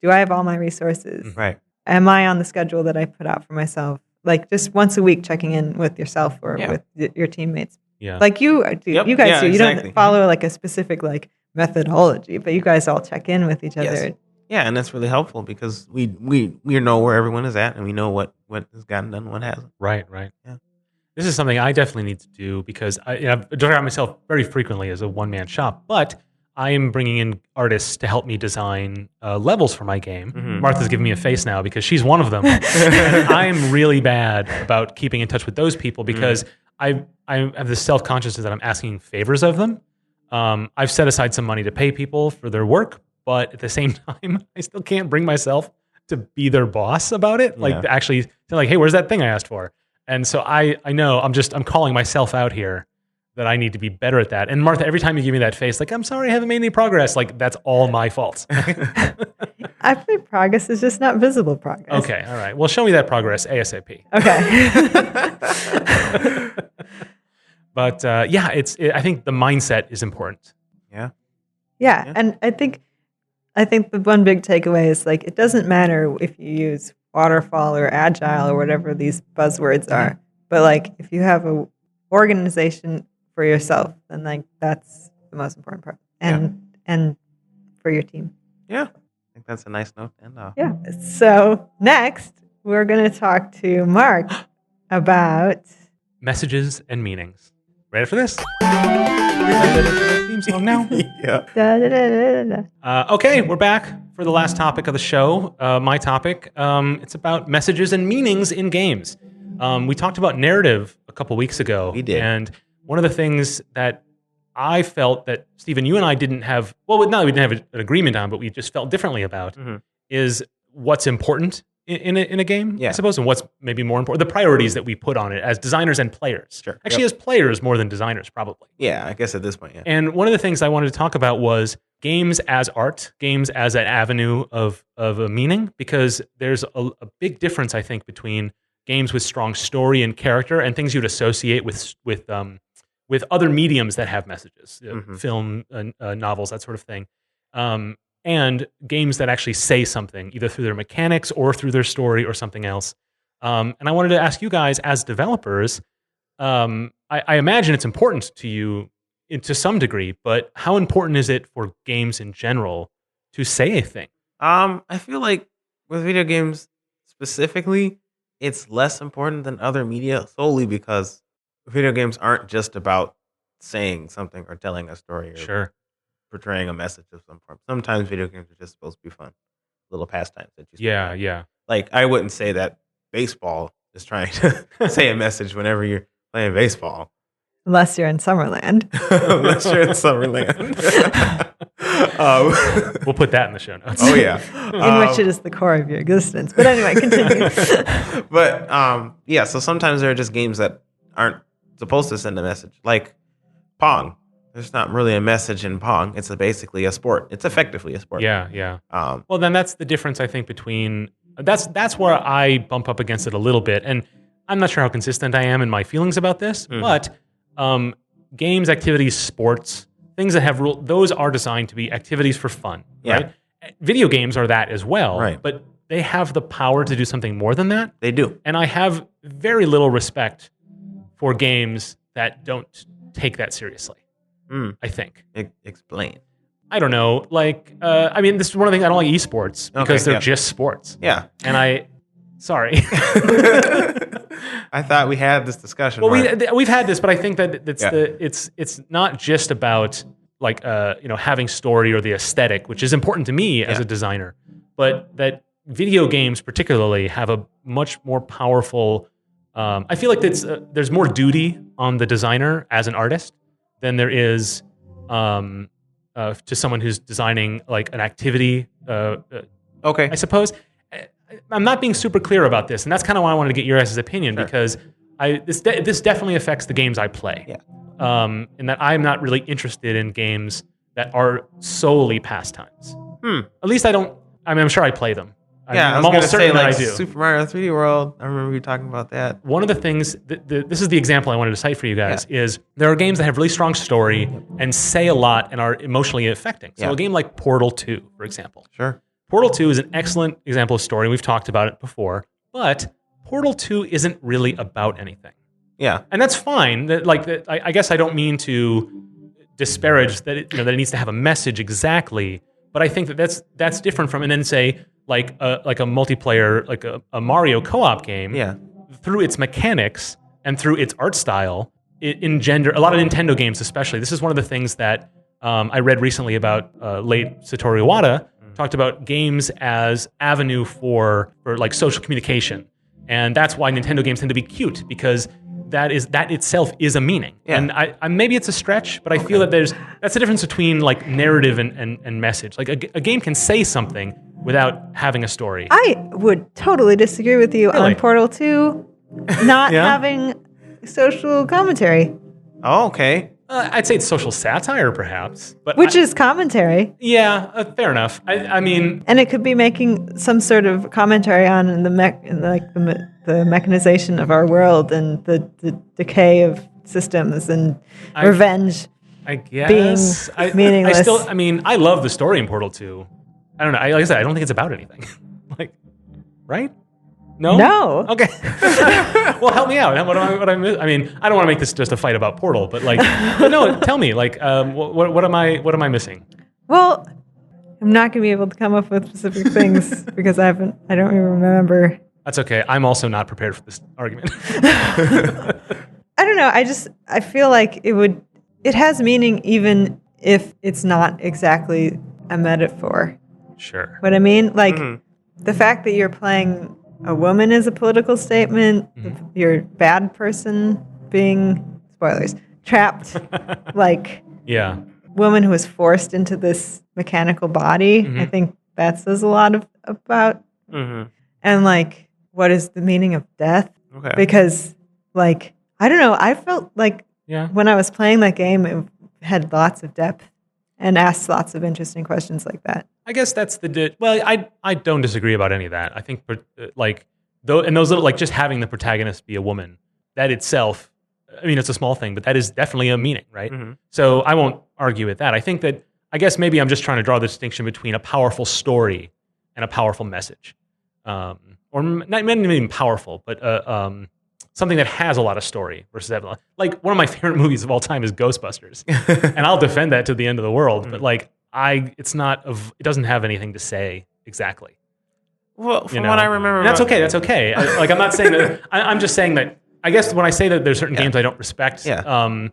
[SPEAKER 2] do I have all my resources?
[SPEAKER 3] Right.
[SPEAKER 2] Am I on the schedule that I put out for myself? Like just once a week checking in with yourself or with your teammates.
[SPEAKER 1] Yeah.
[SPEAKER 2] Like you do.
[SPEAKER 3] Yep.
[SPEAKER 2] You guys do. You
[SPEAKER 3] exactly.
[SPEAKER 2] don't follow like a specific like methodology, but you guys all check in with each other.
[SPEAKER 3] Yes. Yeah, and that's really helpful because we know where everyone is at and we know what has gotten done and what hasn't.
[SPEAKER 1] Right.
[SPEAKER 3] Yeah.
[SPEAKER 1] This is something I definitely need to do because I've described myself very frequently as a one-man shop, but I am bringing in artists to help me design levels for my game.
[SPEAKER 3] Mm-hmm.
[SPEAKER 1] Martha's giving me a face now because she's one of them. And I am really bad about keeping in touch with those people because I have this self-consciousness that I'm asking favors of them. I've set aside some money to pay people for their work, but at the same time, I still can't bring myself to be their boss about it. Like actually, to like, hey, where's that thing I asked for? And so I know I'm calling myself out here that I need to be better at that. And Martha, every time you give me that face, like, I'm sorry, I haven't made any progress. Like, that's all my fault.
[SPEAKER 2] I think progress is just not visible progress.
[SPEAKER 1] Okay, all right. Well, show me that progress ASAP.
[SPEAKER 2] Okay.
[SPEAKER 1] But I think the mindset is important.
[SPEAKER 2] Yeah, and I think the one big takeaway is like it doesn't matter if you use waterfall or agile or whatever these buzzwords are, but like if you have a organization for yourself, then like that's the most important part, and for your team.
[SPEAKER 3] Yeah, I think that's a nice note to end off.
[SPEAKER 2] Yeah. So next we're going to talk to Mark about
[SPEAKER 1] messages and meanings. Ready for this? Theme song now.
[SPEAKER 3] Yeah.
[SPEAKER 1] Okay, we're back for the last topic of the show. My topic. It's about messages and meanings in games. We talked about narrative a couple weeks ago.
[SPEAKER 3] We did.
[SPEAKER 1] And one of the things that I felt that, Stephen, you and I didn't have, well, not that we didn't have an agreement on, but we just felt differently about, is what's important in a game, I suppose, and what's maybe more important, the priorities that we put on it as designers and players.
[SPEAKER 3] Sure.
[SPEAKER 1] Actually, as players more than designers, probably.
[SPEAKER 3] Yeah, I guess at this point, yeah.
[SPEAKER 1] And one of the things I wanted to talk about was games as art, games as an avenue of a meaning, because there's a big difference, I think, between games with strong story and character and things you'd associate with other mediums that have messages, film, novels, that sort of thing, and games that actually say something, either through their mechanics or through their story or something else. And I wanted to ask you guys, as developers, I imagine it's important to you to some degree, but how important is it for games in general to say a thing?
[SPEAKER 3] I feel like with video games specifically, it's less important than other media solely because video games aren't just about saying something or telling a story or portraying a message of some form. Sometimes video games are just supposed to be fun, little pastimes that you spend.
[SPEAKER 1] Yeah.
[SPEAKER 3] Like, I wouldn't say that baseball is trying to say a message whenever you're playing baseball.
[SPEAKER 2] Unless you're in Summerland.
[SPEAKER 3] Unless you're in Summerland.
[SPEAKER 1] We'll put that in the show notes.
[SPEAKER 3] Oh, yeah.
[SPEAKER 2] In which it is the core of your existence. But anyway, continue.
[SPEAKER 3] But, so sometimes there are just games that aren't supposed to send a message. Like Pong. There's not really a message in Pong. It's basically a sport. It's effectively a sport.
[SPEAKER 1] Yeah. Well, then that's the difference, I think, between... That's where I bump up against it a little bit. And I'm not sure how consistent I am in my feelings about this, but games, activities, sports, things that have rules, those are designed to be activities for fun, right? Video games are that as well,
[SPEAKER 3] right.
[SPEAKER 1] But they have the power to do something more than that.
[SPEAKER 3] They do.
[SPEAKER 1] And I have very little respect for games that don't take that seriously, I think.
[SPEAKER 3] Explain.
[SPEAKER 1] I don't know. Like, I mean, this is one of the things I don't like esports because they're just sports.
[SPEAKER 3] Yeah.
[SPEAKER 1] And sorry.
[SPEAKER 3] I thought we had this discussion.
[SPEAKER 1] Well, we've had this, but I think that it's not just about like having story or the aesthetic, which is important to me as a designer, but that video games particularly have a much more powerful. I feel like there's more duty on the designer as an artist than there is to someone who's designing like an activity. I suppose. I'm not being super clear about this, and that's kind of why I wanted to get your guys' opinion because this definitely affects the games I play. Yeah. In that I'm not really interested in games that are solely pastimes. At least I don't. I mean, I'm sure I play them.
[SPEAKER 3] Yeah,
[SPEAKER 1] I'm almost certain that I do.
[SPEAKER 3] Super Mario 3D World. I remember you talking about that.
[SPEAKER 1] One of the things, this is the example I wanted to cite for you guys, is there are games that have really strong story and say a lot and are emotionally affecting. So a game like Portal 2, for example.
[SPEAKER 3] Sure.
[SPEAKER 1] Portal 2 is an excellent example of story. We've talked about it before, but Portal 2 isn't really about anything.
[SPEAKER 3] Yeah.
[SPEAKER 1] And that's fine. I guess I don't mean to disparage that it needs to have a message exactly, but I think that's different from, and then say, like a multiplayer, like a Mario co-op game, through its mechanics and through its art style, it engender a lot of Nintendo games, especially. This is one of the things that I read recently about late Satoru Iwata, talked about games as avenue for like social communication, and that's why Nintendo games tend to be cute because that itself is a meaning. Yeah. And I maybe it's a stretch, but I feel that that's the difference between like narrative and message. Like a game can say something without having a story.
[SPEAKER 2] I would totally disagree with you on Portal 2 not having social commentary.
[SPEAKER 3] Oh, okay.
[SPEAKER 1] I'd say it's social satire, perhaps, but
[SPEAKER 2] which is commentary.
[SPEAKER 1] Yeah, fair enough. I mean,
[SPEAKER 2] and it could be making some sort of commentary on the mechanization of our world and the decay of systems and revenge.
[SPEAKER 1] I guess
[SPEAKER 2] being meaningless.
[SPEAKER 1] I love the story in Portal 2. I don't know. Like I said, I don't think it's about anything. Like, right? No.
[SPEAKER 2] No.
[SPEAKER 1] Okay. Well, help me out. What I mean, I don't want to make this just a fight about Portal, but no. Tell me, what am I missing?
[SPEAKER 2] Well, I'm not going to be able to come up with specific things because I don't even remember.
[SPEAKER 1] That's okay. I'm also not prepared for this argument.
[SPEAKER 2] I don't know. I feel like it has meaning even if it's not exactly a metaphor.
[SPEAKER 1] Sure.
[SPEAKER 2] What I mean? Like the fact that you're playing a woman is a political statement. You're a bad person being, spoilers, trapped. Woman who was forced into this mechanical body. I think that says a lot about. And what is the meaning of death? Okay. Because I don't know. I felt like when I was playing that game, it had lots of depth and asked lots of interesting questions like that.
[SPEAKER 1] I guess that's I don't disagree about any of that. I think those little, just having the protagonist be a woman, that itself, I mean, it's a small thing, but that is definitely a meaning, right? So I won't argue with that. I think that, I guess maybe I'm just trying to draw the distinction between a powerful story and a powerful message. Or not even powerful, but something that has a lot of story versus one of my favorite movies of all time is Ghostbusters, and I'll defend that to the end of the world. But it doesn't have anything to say exactly.
[SPEAKER 3] Well, from what I remember,
[SPEAKER 1] and that's okay. That's okay. I'm not saying that. I'm just saying that. I guess when I say that there's certain games I don't respect, that's a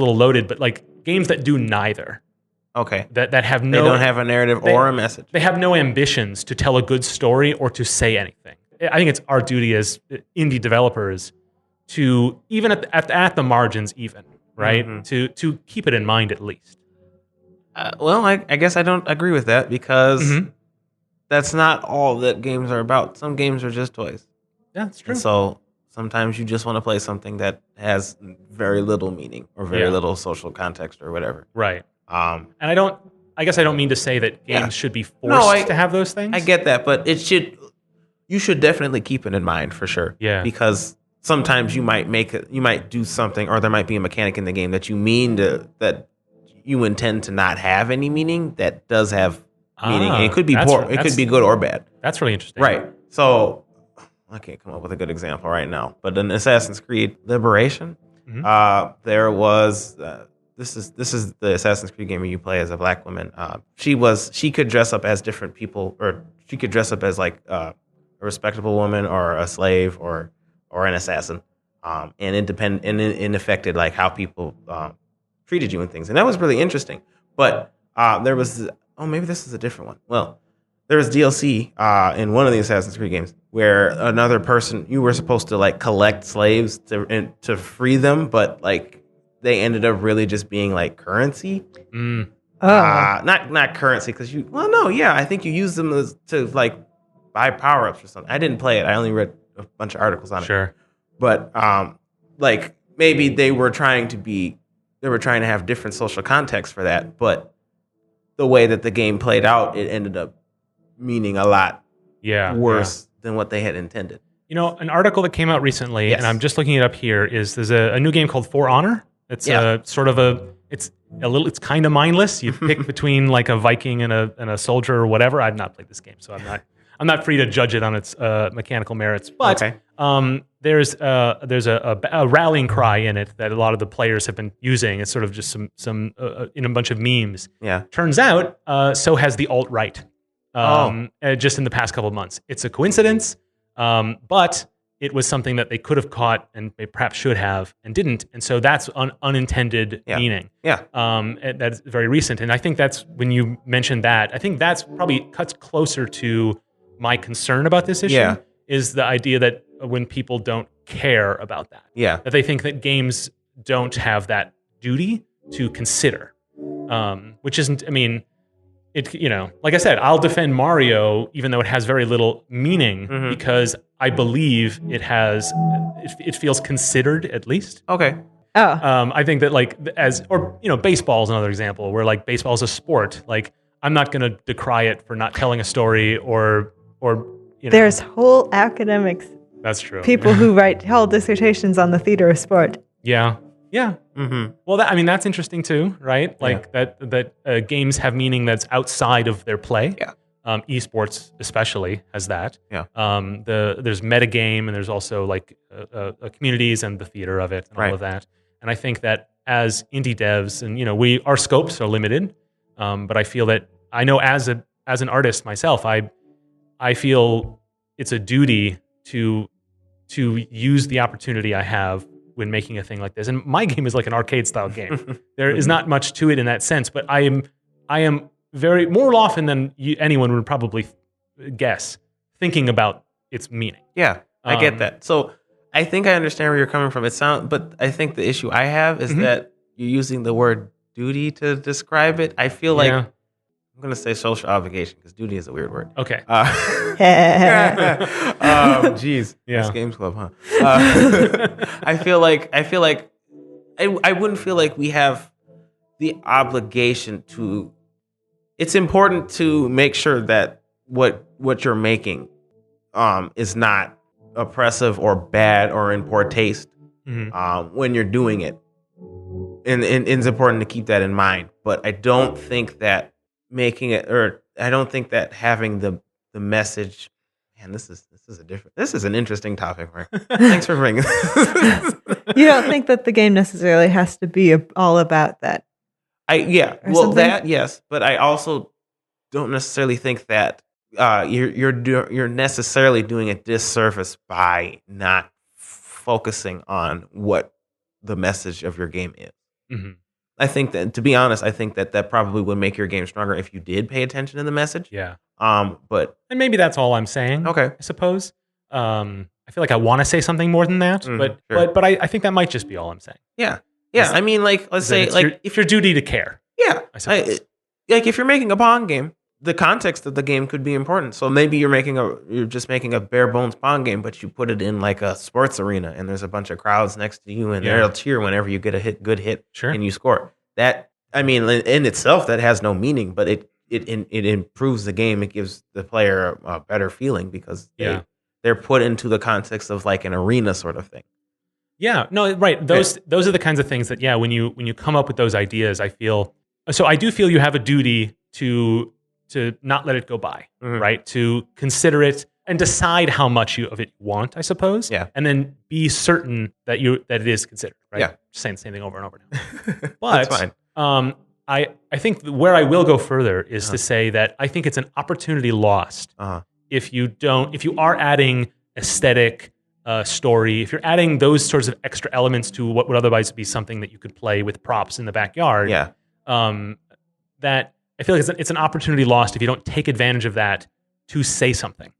[SPEAKER 1] little loaded. But games that do neither.
[SPEAKER 3] Okay.
[SPEAKER 1] That have
[SPEAKER 3] they don't have a narrative or a message.
[SPEAKER 1] They have no ambitions to tell a good story or to say anything. I think it's our duty as indie developers to, even at the margins, right? To keep it in mind at least.
[SPEAKER 3] I guess I don't agree with that because that's not all that games are about. Some games are just toys.
[SPEAKER 1] Yeah, that's true.
[SPEAKER 3] And so sometimes you just want to play something that has very little meaning or very little social context or whatever.
[SPEAKER 1] Right. And I guess I don't mean to say that games should be forced to have those things.
[SPEAKER 3] I get that, but you should definitely keep it in mind for sure.
[SPEAKER 1] Yeah.
[SPEAKER 3] Because sometimes you might do something, or there might be a mechanic in the game that that you intend to not have any meaning that does have meaning. And it could be poor. It could be good or bad.
[SPEAKER 1] That's really interesting.
[SPEAKER 3] Right. So I can't come up with a good example right now, but in Assassin's Creed Liberation, there was this is the Assassin's Creed game where you play as a black woman. She could dress up as different people, or she could dress up as like a respectable woman or a slave or an assassin, and it affected like how people treated you and things, and that was really interesting. But there was maybe this is a different one. Well, there was DLC in one of the Assassin's Creed games where another person, you were supposed to like collect slaves to free them, but like they ended up really just being like currency. Not currency because I think you use them to like buy power ups or something. I didn't play it. I only read a bunch of articles on it.
[SPEAKER 1] Sure,
[SPEAKER 3] but like maybe they were trying to have different social context for that, but the way that the game played out, it ended up meaning a lot worse than what they had intended.
[SPEAKER 1] You know, an article that came out recently, and I'm just looking it up here, is there's a new game called For Honor. It's it's kind of mindless. You pick between like a Viking and a soldier or whatever. I've not played this game, so I'm not free to judge it on its mechanical merits. But there's a rallying cry in it that a lot of the players have been using. It's sort of just some in a bunch of memes.
[SPEAKER 3] Yeah.
[SPEAKER 1] Turns out, so has the alt-right. Just in the past couple of months. It's a coincidence, but it was something that they could have caught and they perhaps should have and didn't. And so that's unintended meaning. Yeah. That's very recent. And I think that's when you mentioned that, I think that's probably cuts closer to my concern about this issue is the idea that when people don't care about that, that they think that games don't have that duty to consider, which isn't, I mean, it, like I said, I'll defend Mario even though it has very little meaning because I believe it feels considered at least.
[SPEAKER 3] Okay.
[SPEAKER 1] I think that baseball is another example where like baseball is a sport. Like I'm not going to decry it for not telling a story or
[SPEAKER 2] There's whole academics.
[SPEAKER 1] That's true.
[SPEAKER 2] People who write whole dissertations on the theater of sport.
[SPEAKER 1] Yeah. Yeah. Mm-hmm. Well, that's interesting too, right? Like that games have meaning that's outside of their play.
[SPEAKER 3] Yeah.
[SPEAKER 1] Esports especially has that.
[SPEAKER 3] Yeah.
[SPEAKER 1] There's metagame and there's also like communities and the theater of it and all of that. And I think that as indie devs and our scopes are limited, but I feel that I know as an artist myself, I feel it's a duty to use the opportunity I have when making a thing like this. And my game is like an arcade style game. There is not much to it in that sense, but I am very more often than anyone would probably guess thinking about its meaning.
[SPEAKER 3] Yeah, I get that. So I think I understand where you're coming from. But I think the issue I have is that you're using the word duty to describe it. I feel like I'm going to say social obligation because duty is a weird word.
[SPEAKER 1] Okay.
[SPEAKER 3] Jeez.
[SPEAKER 1] Yeah.
[SPEAKER 3] This games club, huh? I feel like I wouldn't feel like we have the obligation to. It's important to make sure that what you're making is not oppressive or bad or in poor taste when you're doing it. And it's important to keep that in mind. But I don't think that making it, or I don't think that having the message, man, this is an interesting topic, right? Thanks for bringing this.
[SPEAKER 2] You don't think that the game necessarily has to be all about that?
[SPEAKER 3] Yes, but I also don't necessarily think that you're necessarily doing a disservice by not focusing on what the message of your game is. Mm-hmm. I think that, to be honest, that probably would make your game stronger if you did pay attention to the message.
[SPEAKER 1] Yeah.
[SPEAKER 3] And
[SPEAKER 1] maybe that's all I'm saying.
[SPEAKER 3] Okay.
[SPEAKER 1] I suppose. I feel like I want to say something more than that, but I think that might just be all I'm saying.
[SPEAKER 3] Yeah. Yeah. I mean, like, let's say, like,
[SPEAKER 1] if your duty to care.
[SPEAKER 3] Yeah.
[SPEAKER 1] I suppose.
[SPEAKER 3] Like, if you're making a Pong game, the context of the game could be important. So maybe you're just making a bare bones Pong game, but you put it in like a sports arena, and there's a bunch of crowds next to you, and they'll cheer whenever you get a good hit, and you score. That, I mean, in itself, that has no meaning, but it improves the game. It gives the player a better feeling because they're put into the context of like an arena sort of thing.
[SPEAKER 1] Yeah, no, right. Those are the kinds of things that when you come up with those ideas, I do feel you have a duty to not let it go by, right? To consider it and decide how much of it you want, I suppose. Yeah. And then be certain that it is considered, right? Yeah. Just saying the same thing over and over now. But that's fine. I think where I will go further is to say that I think it's an opportunity lost if you are adding aesthetic, story, if you're adding those sorts of extra elements to what would otherwise be something that you could play with props in the backyard. Yeah. That I feel like it's an opportunity lost if you don't take advantage of that to say something.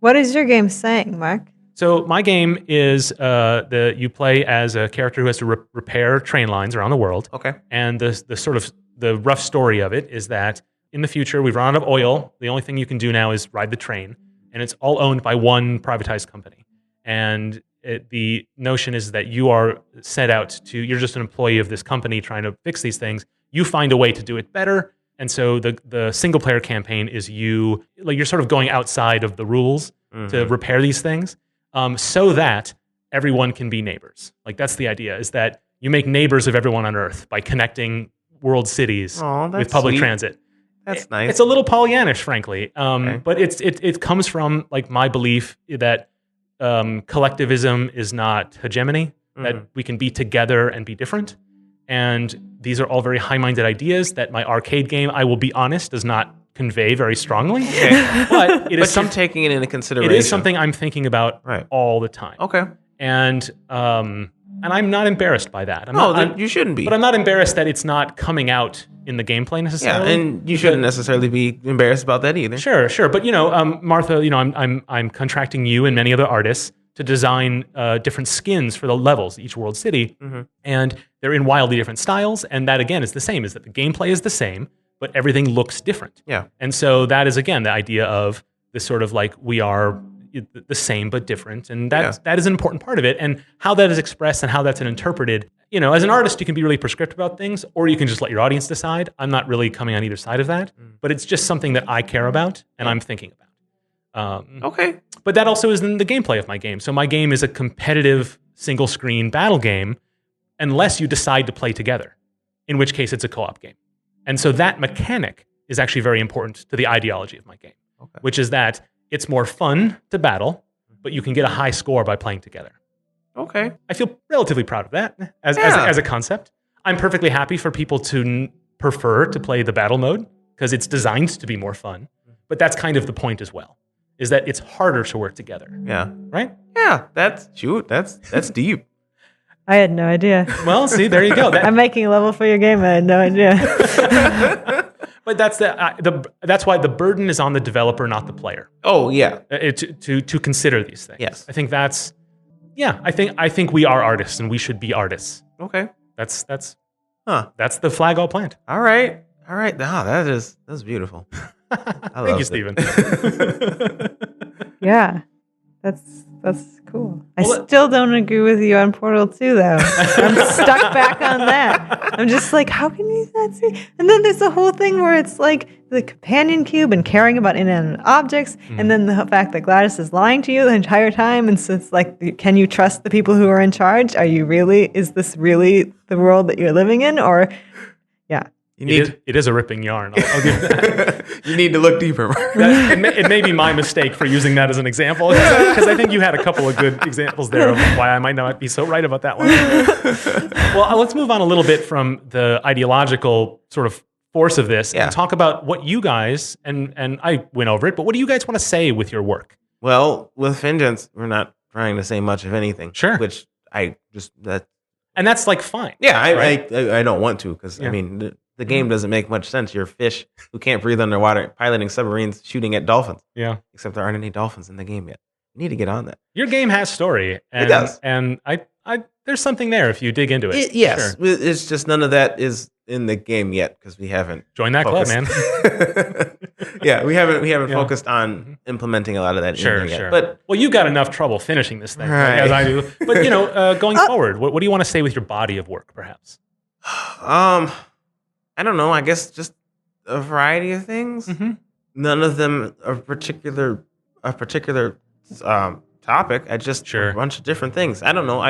[SPEAKER 2] What is your game saying, Mark?
[SPEAKER 1] So my game is you play as a character who has to repair train lines around the world. Okay. And the rough story of it is that in the future we've run out of oil. The only thing you can do now is ride the train, and it's all owned by one privatized company. And the notion is that you are set out you're just an employee of this company trying to fix these things. You find a way to do it better. And so the single player campaign is you're sort of going outside of the rules to repair these things, so that everyone can be neighbors. Like that's the idea, is that you make neighbors of everyone on Earth by connecting world cities with public transit. That's nice. It's a little Pollyannish, frankly, but it comes from like my belief that collectivism is not hegemony, that we can be together and be different. And these are all very high-minded ideas that my arcade game, I will be honest, does not convey very strongly. Okay. But it is taking it into consideration. It is something I'm thinking about all the time. Okay. And I'm not embarrassed by that. You shouldn't be. But I'm not embarrassed that it's not coming out in the gameplay necessarily. Yeah, and you shouldn't necessarily be embarrassed about that either. Sure. But Martha, I'm contracting you and many other artists to design different skins for the levels, each world city, and they're in wildly different styles. And that again is the same: is that the gameplay is the same, but everything looks different. Yeah. And so that is again the idea of this sort of like we are the same but different, and that is an important part of it. And how that is expressed and how that's interpreted. As an artist, you can be really prescriptive about things, or you can just let your audience decide. I'm not really coming on either side of that, but it's just something that I care about and I'm thinking about. Okay. But that also is in the gameplay of my game. So my game is a competitive single-screen battle game unless you decide to play together, in which case it's a co-op game. And so that mechanic is actually very important to the ideology of my game, which is that it's more fun to battle, but you can get a high score by playing together. Okay. I feel relatively proud of that as a concept. I'm perfectly happy for people to prefer to play the battle mode because it's designed to be more fun. But that's kind of the point as well, is that it's harder to work together. Yeah. Right? Yeah. That's deep.
[SPEAKER 2] I had no idea.
[SPEAKER 1] Well, see, there you go.
[SPEAKER 2] I'm making a level for your game. I had no idea.
[SPEAKER 1] But that's why the burden is on the developer, not the player. Oh yeah, to consider these things. Yes, I think that's. Yeah, I think we are artists and we should be artists. Okay, that's the flag I'll plant. All right. Wow, that's beautiful. Thank you, Stephen.
[SPEAKER 2] Yeah, that's cool. I still don't agree with you on Portal 2, though. I'm stuck back on that. I'm just like, how can you not see? And then there's the whole thing where it's like the companion cube and caring about inanimate objects, and then the fact that Gladys is lying to you the entire time. And so it's like, can you trust the people who are in charge? Is this really the world that you're living in? Or, yeah.
[SPEAKER 1] It is a ripping yarn. I'll give that.
[SPEAKER 3] You need to look deeper.
[SPEAKER 1] It may be my mistake for using that as an example, because I think you had a couple of good examples there of why I might not be so right about that one. Well, let's move on a little bit from the ideological sort of force of this and talk about what you guys, and I went over it, but what do you guys want to say with your work?
[SPEAKER 3] Well, with Vengeance, we're not trying to say much of anything. Sure. Which
[SPEAKER 1] and that's like fine.
[SPEAKER 3] Yeah, I don't want to, because I mean, the game doesn't make much sense. You're a fish who can't breathe underwater, piloting submarines, shooting at dolphins. Yeah. Except there aren't any dolphins in the game yet. You need to get on that.
[SPEAKER 1] Your game has story. And,
[SPEAKER 3] it does.
[SPEAKER 1] And I there's something there if you dig into it.
[SPEAKER 3] Yes,
[SPEAKER 1] Sure.
[SPEAKER 3] it's just none of that is in the game yet because we haven't
[SPEAKER 1] Join that club, man.
[SPEAKER 3] Yeah, we haven't focused on implementing a lot of that in there yet. But
[SPEAKER 1] well, you got enough trouble finishing this thing,
[SPEAKER 3] right.
[SPEAKER 1] as I do. But going forward, what do you want to say with your body of work, perhaps?
[SPEAKER 3] I don't know. I guess just a variety of things.
[SPEAKER 1] Mm-hmm.
[SPEAKER 3] None of them a particular topic. I just a bunch of different things. I don't know.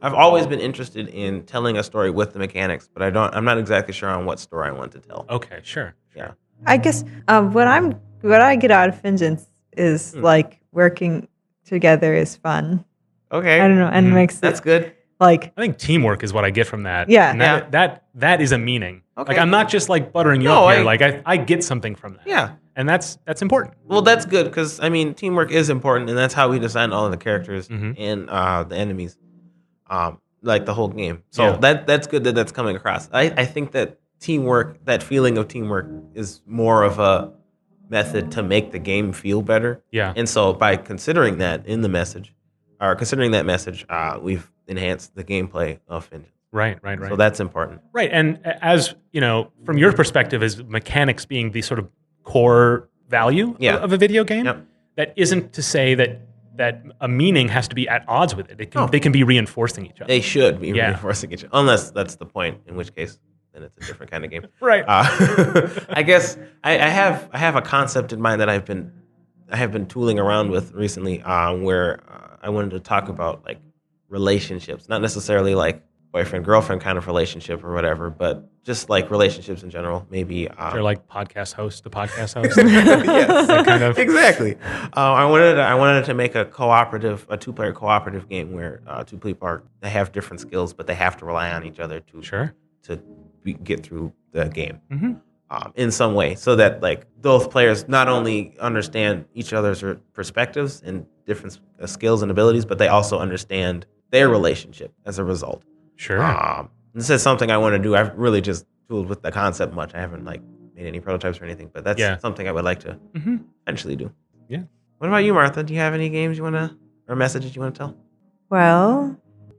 [SPEAKER 3] I've always been interested in telling a story with the mechanics, but I'm not exactly sure on what story I want to tell.
[SPEAKER 1] Okay, sure.
[SPEAKER 3] Yeah.
[SPEAKER 2] I guess what I get out of Vengeance is like working together is fun.
[SPEAKER 3] Okay.
[SPEAKER 2] I don't know, and makes
[SPEAKER 3] that's good.
[SPEAKER 2] Like
[SPEAKER 1] I think teamwork is what I get from that.
[SPEAKER 2] Yeah.
[SPEAKER 1] And that is a meaning.
[SPEAKER 3] Okay.
[SPEAKER 1] Like I'm not just like buttering you up here. Like I get something from that.
[SPEAKER 3] Yeah.
[SPEAKER 1] And that's important.
[SPEAKER 3] Well, that's good because I mean teamwork is important, and that's how we design all of the characters and the enemies, like the whole game. So that's good that that's coming across. I think that teamwork, that feeling of teamwork, is more of a method to make the game feel better.
[SPEAKER 1] Yeah.
[SPEAKER 3] And so by considering that in the message, we've enhanced the gameplay of Vengeance.
[SPEAKER 1] Right.
[SPEAKER 3] So that's important.
[SPEAKER 1] Right. And as, from your perspective as mechanics being the sort of core value of a video game, that isn't to say that a meaning has to be at odds with it. They can be reinforcing each other.
[SPEAKER 3] They should be reinforcing each other. Unless that's the point, in which case then it's a different kind of game.
[SPEAKER 1] Right.
[SPEAKER 3] I guess I have a concept in mind that I have been tooling around with recently, where I wanted to talk about like relationships, not necessarily like boyfriend-girlfriend kind of relationship or whatever, but just like relationships in general. Maybe
[SPEAKER 1] they're like podcast host to podcast host.
[SPEAKER 3] Yes,
[SPEAKER 1] that kind of
[SPEAKER 3] exactly. I wanted to make a two-player cooperative game where two people they have different skills, but they have to rely on each other to get through the game in some way, so that like both players not only understand each other's perspectives and different skills and abilities, but they also understand their relationship as a result.
[SPEAKER 1] Sure.
[SPEAKER 3] This is something I want to do. I've really just tooled with the concept much. I haven't like made any prototypes or anything, but that's something I would like to eventually do.
[SPEAKER 1] Yeah.
[SPEAKER 3] What about you, Martha? Do you have any games or messages you want to tell?
[SPEAKER 2] Well,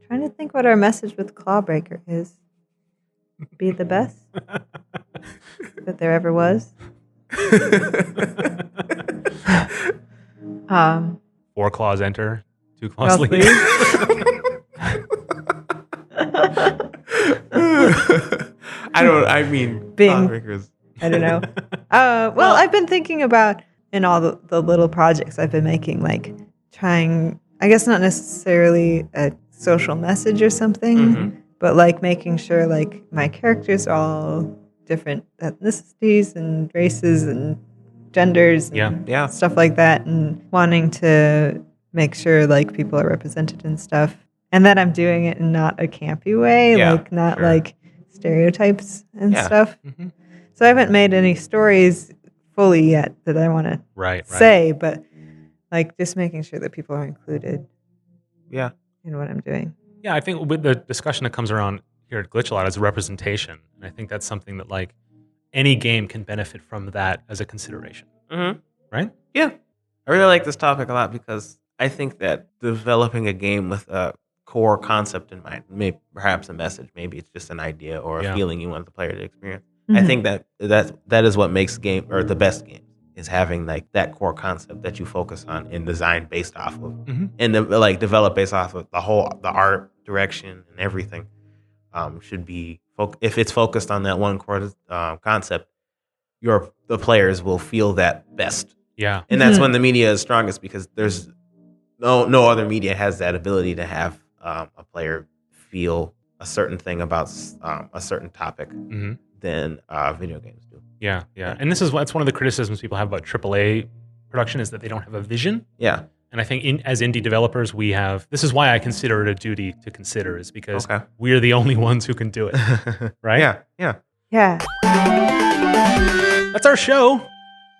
[SPEAKER 2] trying to think what our message with Clawbreaker is. Be the best that there ever was.
[SPEAKER 1] 4 claws enter, 2 claws leave.
[SPEAKER 2] I don't know. Well, I've been thinking about in all the little projects I've been making, like trying, I guess not necessarily a social message or something, but like making sure like my characters are all different ethnicities and races and genders and stuff like that, and wanting to make sure like people are represented and stuff, and that I'm doing it in not a campy way, like not like stereotypes and stuff. So I haven't made any stories fully yet that I want to say, but like just making sure that people are included in what I'm doing.
[SPEAKER 1] Yeah, I think with the discussion that comes around here at Glitch a lot is representation. And I think that's something that like any game can benefit from that as a consideration. Right?
[SPEAKER 3] Yeah. I really like this topic a lot because I think that developing a game with a core concept in mind, maybe perhaps a message, maybe it's just an idea or a feeling you want the player to experience. I think that is what makes the best game, is having like that core concept that you focus on and design based off of, and develop based off of the art direction and everything. Should be if it's focused on that one core concept, the players will feel that best.
[SPEAKER 1] Yeah,
[SPEAKER 3] and that's when the media is strongest, because there's no other media has that ability to have a player feel a certain thing about a certain topic than video games do.
[SPEAKER 1] Yeah. And that's one of the criticisms people have about AAA production, is that they don't have a vision.
[SPEAKER 3] Yeah.
[SPEAKER 1] And I think as indie developers, this is why I consider it a duty to consider, is because we're the only ones who can do it. Right?
[SPEAKER 2] Yeah.
[SPEAKER 1] That's our show. If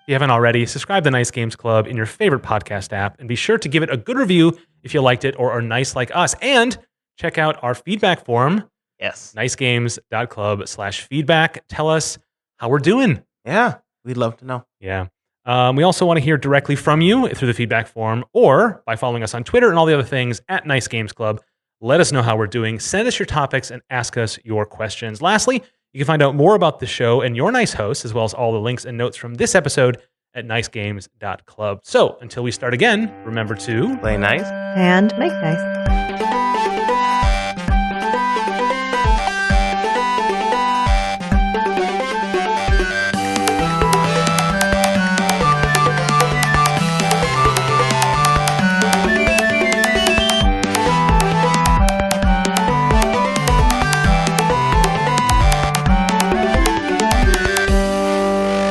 [SPEAKER 1] you haven't already, subscribe to Nice Games Club in your favorite podcast app, and be sure to give it a good review if you liked it or are nice like us. And check out our feedback forum.
[SPEAKER 3] Yes.
[SPEAKER 1] nicegames.club/feedback. Tell us how we're doing.
[SPEAKER 3] Yeah. We'd love to know.
[SPEAKER 1] Yeah. We also want to hear directly from you through the feedback form, or by following us on Twitter and all the other things at Nice Games Club. Let us know how we're doing. Send us your topics and ask us your questions. Lastly, you can find out more about the show and your nice host, as well as all the links and notes from this episode at nicegames.club. So until we start again, remember to
[SPEAKER 3] Play nice
[SPEAKER 2] and make nice.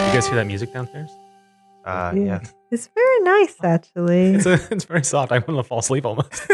[SPEAKER 1] You guys hear that music downstairs?
[SPEAKER 3] yes.
[SPEAKER 2] It's very nice, actually.
[SPEAKER 1] It's very soft. I want to fall asleep almost.